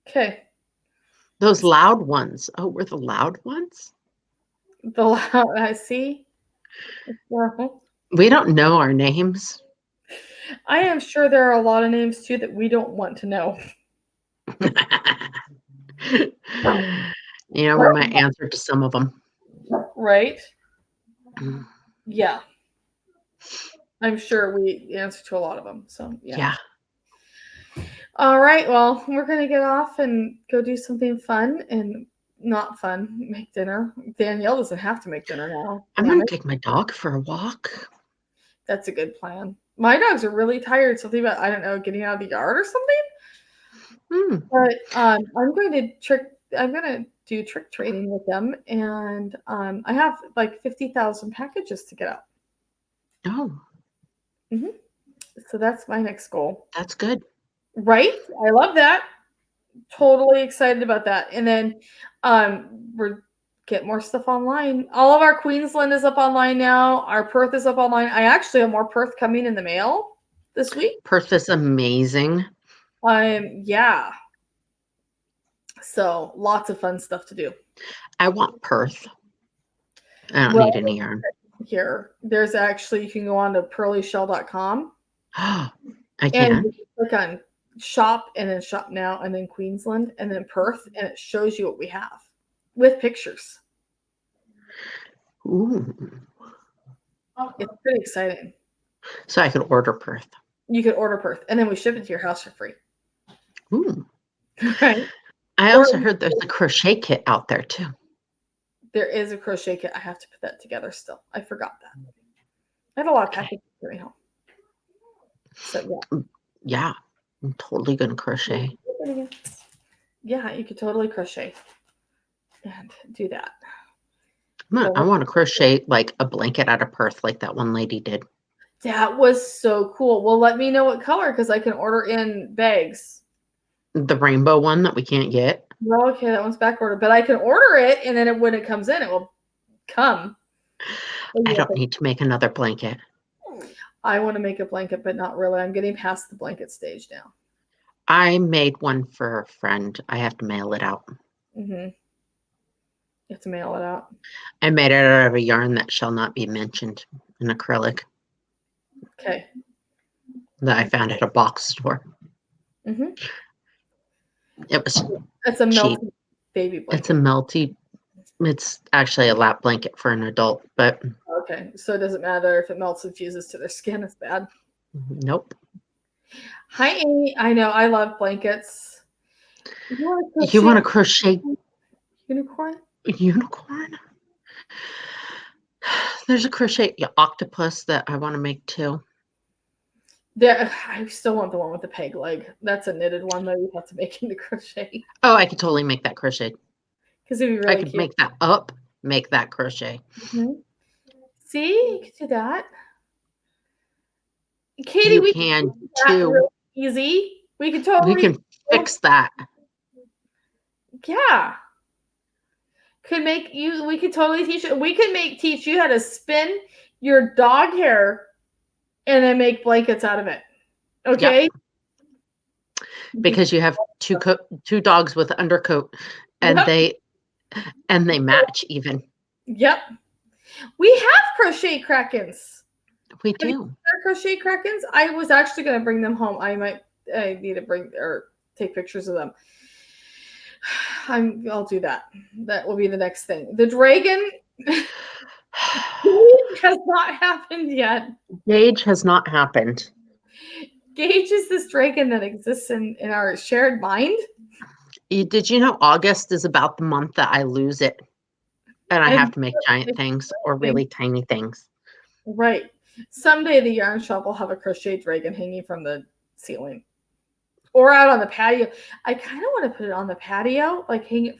Speaker 2: okay.
Speaker 1: Those loud ones. Oh, we're the loud ones?
Speaker 2: I see. Well,
Speaker 1: We don't know our names.
Speaker 2: I am sure there are a lot of names too that we don't want to know.
Speaker 1: You know, we might answer to some of them.
Speaker 2: Right?
Speaker 1: Mm,
Speaker 2: Yeah. I'm sure we answer to a lot of them. So, yeah.
Speaker 1: Yeah.
Speaker 2: All right. Well, we're going to get off and go do something fun and not fun. Make dinner. Danielle doesn't have to make dinner now.
Speaker 1: I'm
Speaker 2: Damn
Speaker 1: going
Speaker 2: it.
Speaker 1: to take my dog for a walk.
Speaker 2: That's a good plan. My dogs are really tired. Something about, I don't know, getting out of the yard or something.
Speaker 1: Mm.
Speaker 2: But I'm going to do trick training with them. And I have like 50,000 packages to get out.
Speaker 1: Oh,
Speaker 2: So that's my next goal.
Speaker 1: that's good.
Speaker 2: Right? I love that. Totally excited about that. And then we're get more stuff online. All of our Queensland is up online now. Our Perth is up online. I actually have more Perth coming in the mail this week.
Speaker 1: Perth is amazing.
Speaker 2: Yeah. So lots of fun stuff to do.
Speaker 1: I want Perth. I don't
Speaker 2: Well,
Speaker 1: need any yarn.
Speaker 2: Here, there's actually, you can go on to pearlyshell.com
Speaker 1: I
Speaker 2: and
Speaker 1: can.
Speaker 2: you click on shop and then shop now and then Queensland and then Perth, and it shows you what we have with pictures.
Speaker 1: Ooh.
Speaker 2: It's pretty exciting.
Speaker 1: So I could order Perth.
Speaker 2: You could order Perth and then we ship it to your house for free.
Speaker 1: Ooh.
Speaker 2: Right.
Speaker 1: I also heard there's a crochet kit out there too.
Speaker 2: There is a crochet kit. I have to put that together still. I forgot that. I have a lot of packages coming home. So
Speaker 1: Yeah, I'm totally gonna crochet.
Speaker 2: yeah, you could totally crochet and do that.
Speaker 1: I want to crochet like a blanket out of Perth, like that one lady did.
Speaker 2: That was so cool. Well, let me know what color because I can order in bags.
Speaker 1: The rainbow one that we can't get.
Speaker 2: Well, okay, that one's back ordered, but I can order it, and then when it comes in, it will come.
Speaker 1: I don't need to make another blanket.
Speaker 2: I want to make a blanket, but not really. I'm getting past the blanket stage now.
Speaker 1: I made one for a friend. I have to mail it out.
Speaker 2: You have to mail it out.
Speaker 1: I made it out of a yarn that shall not be mentioned, an acrylic
Speaker 2: Okay.
Speaker 1: that I found at a box store. It was
Speaker 2: It's a
Speaker 1: cheap.
Speaker 2: melty baby blanket.
Speaker 1: It's a melty. It's actually a lap blanket for an adult, but
Speaker 2: Okay, so it doesn't matter if it melts and fuses to their skin. It's bad.
Speaker 1: nope.
Speaker 2: Hi, Amy. I know. I love blankets.
Speaker 1: You want to crochet
Speaker 2: unicorn?
Speaker 1: Unicorn? There's a crochet octopus that I want to make too.
Speaker 2: I still want the one with the peg leg. That's a knitted one though. You have to make into crochet.
Speaker 1: Oh, I could totally make that crochet.
Speaker 2: Because it'd be really
Speaker 1: I could
Speaker 2: cute.
Speaker 1: make that up, make that crochet.
Speaker 2: See, you could do that. Katie,
Speaker 1: You
Speaker 2: we
Speaker 1: can
Speaker 2: too.
Speaker 1: too.
Speaker 2: Easy. We could totally.
Speaker 1: We can fix that.
Speaker 2: Yeah. We could totally teach you. We could teach you how to spin your dog hair and then make blankets out of it. Okay.
Speaker 1: Yep. Because you have two dogs with undercoat and they match even.
Speaker 2: Yep. We have crochet krakens.
Speaker 1: We do.
Speaker 2: Crochet krakens. I was actually going to bring them home. I need to bring or take pictures of them. I'll do that. That will be the next thing. The dragon has not happened yet.
Speaker 1: Gage has not happened.
Speaker 2: Gage is this dragon that exists in our shared mind.
Speaker 1: Did you know August is about the month that I lose it? And I have to make giant things or really tiny things.
Speaker 2: Right. Someday the yarn shop will have a crochet dragon hanging from the ceiling. Or out on the patio. I kind of want to put it on the patio, like hang it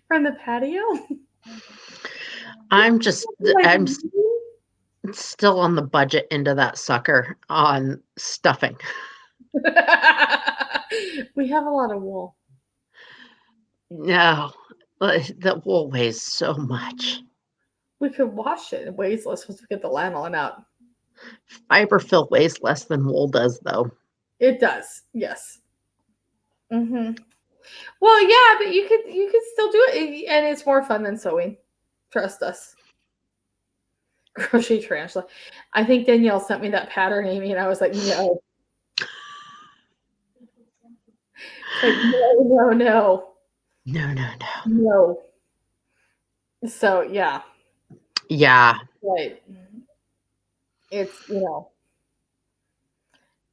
Speaker 2: from the patio.
Speaker 1: I'm still on the budget into that sucker on stuffing.
Speaker 2: We have a lot of wool.
Speaker 1: No, The wool weighs so much.
Speaker 2: We could wash it. It weighs less once we get the lanolin out.
Speaker 1: Fiberfill weighs less than wool does, though.
Speaker 2: It does, yes. Well, yeah, but you could still do it, and it's more fun than sewing. Trust us. Crochet tarantula. I think Danielle sent me that pattern, Amy, and I was like, no. Like, no.
Speaker 1: No.
Speaker 2: So yeah.
Speaker 1: Yeah.
Speaker 2: Right. It's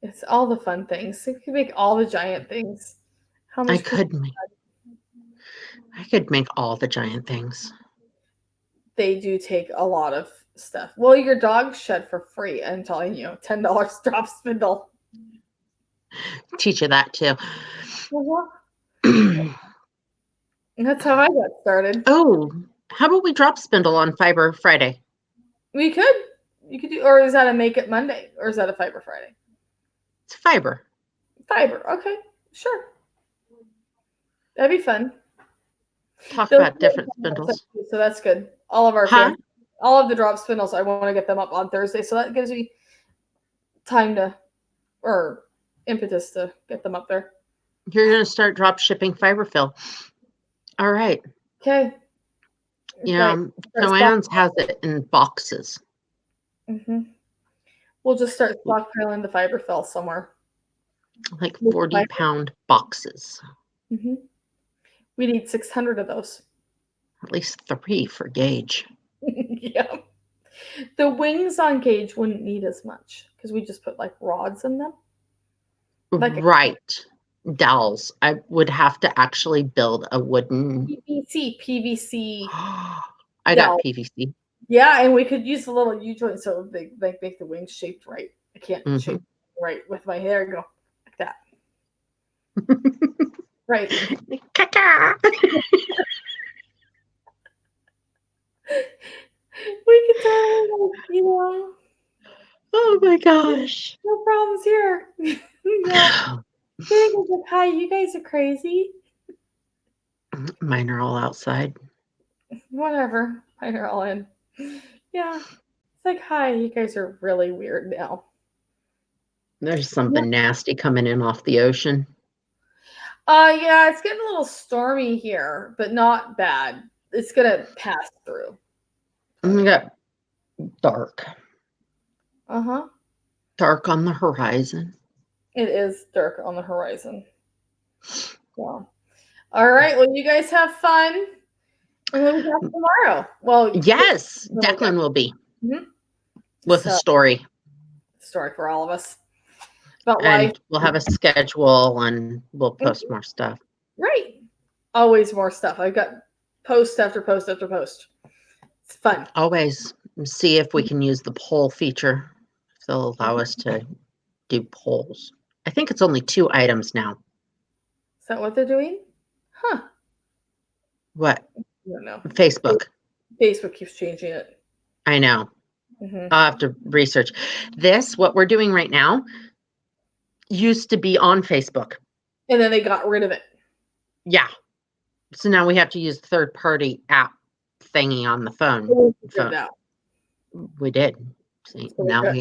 Speaker 2: it's all the fun things. You can make all the giant things. How much
Speaker 1: I could make all the giant things.
Speaker 2: They do take a lot of stuff. Well, your dog shed for free. I'm telling you, $10 drop spindle.
Speaker 1: Teach you that too.
Speaker 2: That's how I got started.
Speaker 1: Oh, how about we drop spindle on Fiber Friday?
Speaker 2: We could. You could do, or is that a Make It Monday, or is that a Fiber Friday?
Speaker 1: It's Fiber.
Speaker 2: Fiber. Okay, sure. That'd be fun.
Speaker 1: Talk about different spindles.
Speaker 2: So that's good. All of our all of the drop spindles, I want to get them up on Thursday, so that gives me time or impetus to get them up there.
Speaker 1: You're going to start drop shipping Fiberfill. All right.
Speaker 2: Okay.
Speaker 1: Yeah, Joann's has it in boxes.
Speaker 2: We'll just start stockpiling the Fiberfill somewhere.
Speaker 1: Like 40-pound boxes.
Speaker 2: We need 600 of those.
Speaker 1: At least 3 for Gage.
Speaker 2: Yeah. The wings on Gage wouldn't need as much because we just put like rods in them.
Speaker 1: Right. Dowels. I would have to actually build a wooden
Speaker 2: PVC.
Speaker 1: I got PVC.
Speaker 2: Yeah, and we could use the little U-joint so they make the wings shaped right. I can't shape right with my hair. Go like that. Right. We could totally,
Speaker 1: Oh my gosh.
Speaker 2: no problems here. No. Hi, you guys are crazy.
Speaker 1: Mine are all outside.
Speaker 2: Whatever. Mine are all in. Yeah. It's like, hi, you guys are really weird now.
Speaker 1: There's something nasty coming in off the ocean.
Speaker 2: Yeah, it's getting a little stormy here, but not bad. It's gonna pass through.
Speaker 1: We got dark. Dark on the horizon.
Speaker 2: It is dark on the horizon. Yeah. All right. Well, you guys have fun. And we'll be back tomorrow. Well,
Speaker 1: yes, Declan will be with a story
Speaker 2: for all of us. About
Speaker 1: and
Speaker 2: life.
Speaker 1: we'll have a schedule and we'll post more stuff.
Speaker 2: Right. Always more stuff. I've got post after post after post. It's fun.
Speaker 1: Always see if we can use the poll feature. If they'll allow us to do polls. I think it's only 2 items now.
Speaker 2: Is that what they're doing? Huh.
Speaker 1: What?
Speaker 2: I don't know.
Speaker 1: Facebook.
Speaker 2: Facebook keeps changing it.
Speaker 1: I know. I'll have to research. What we're doing right now, used to be on Facebook.
Speaker 2: And then they got rid of it.
Speaker 1: Yeah. So now we have to use third-party app thingy on the phone. We did. See, now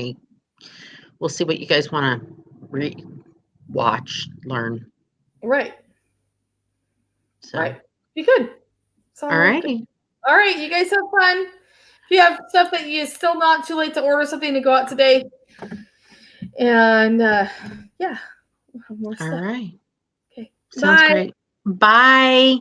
Speaker 1: we'll see what you guys want to watch, learn.
Speaker 2: Right.
Speaker 1: So.
Speaker 2: Right. Be good.
Speaker 1: All righty.
Speaker 2: All right. You guys have fun. If you have stuff that you still not too late to order something to go out today. And yeah. We'll have more stuff.
Speaker 1: All right.
Speaker 2: Okay.
Speaker 1: Sounds great. Bye.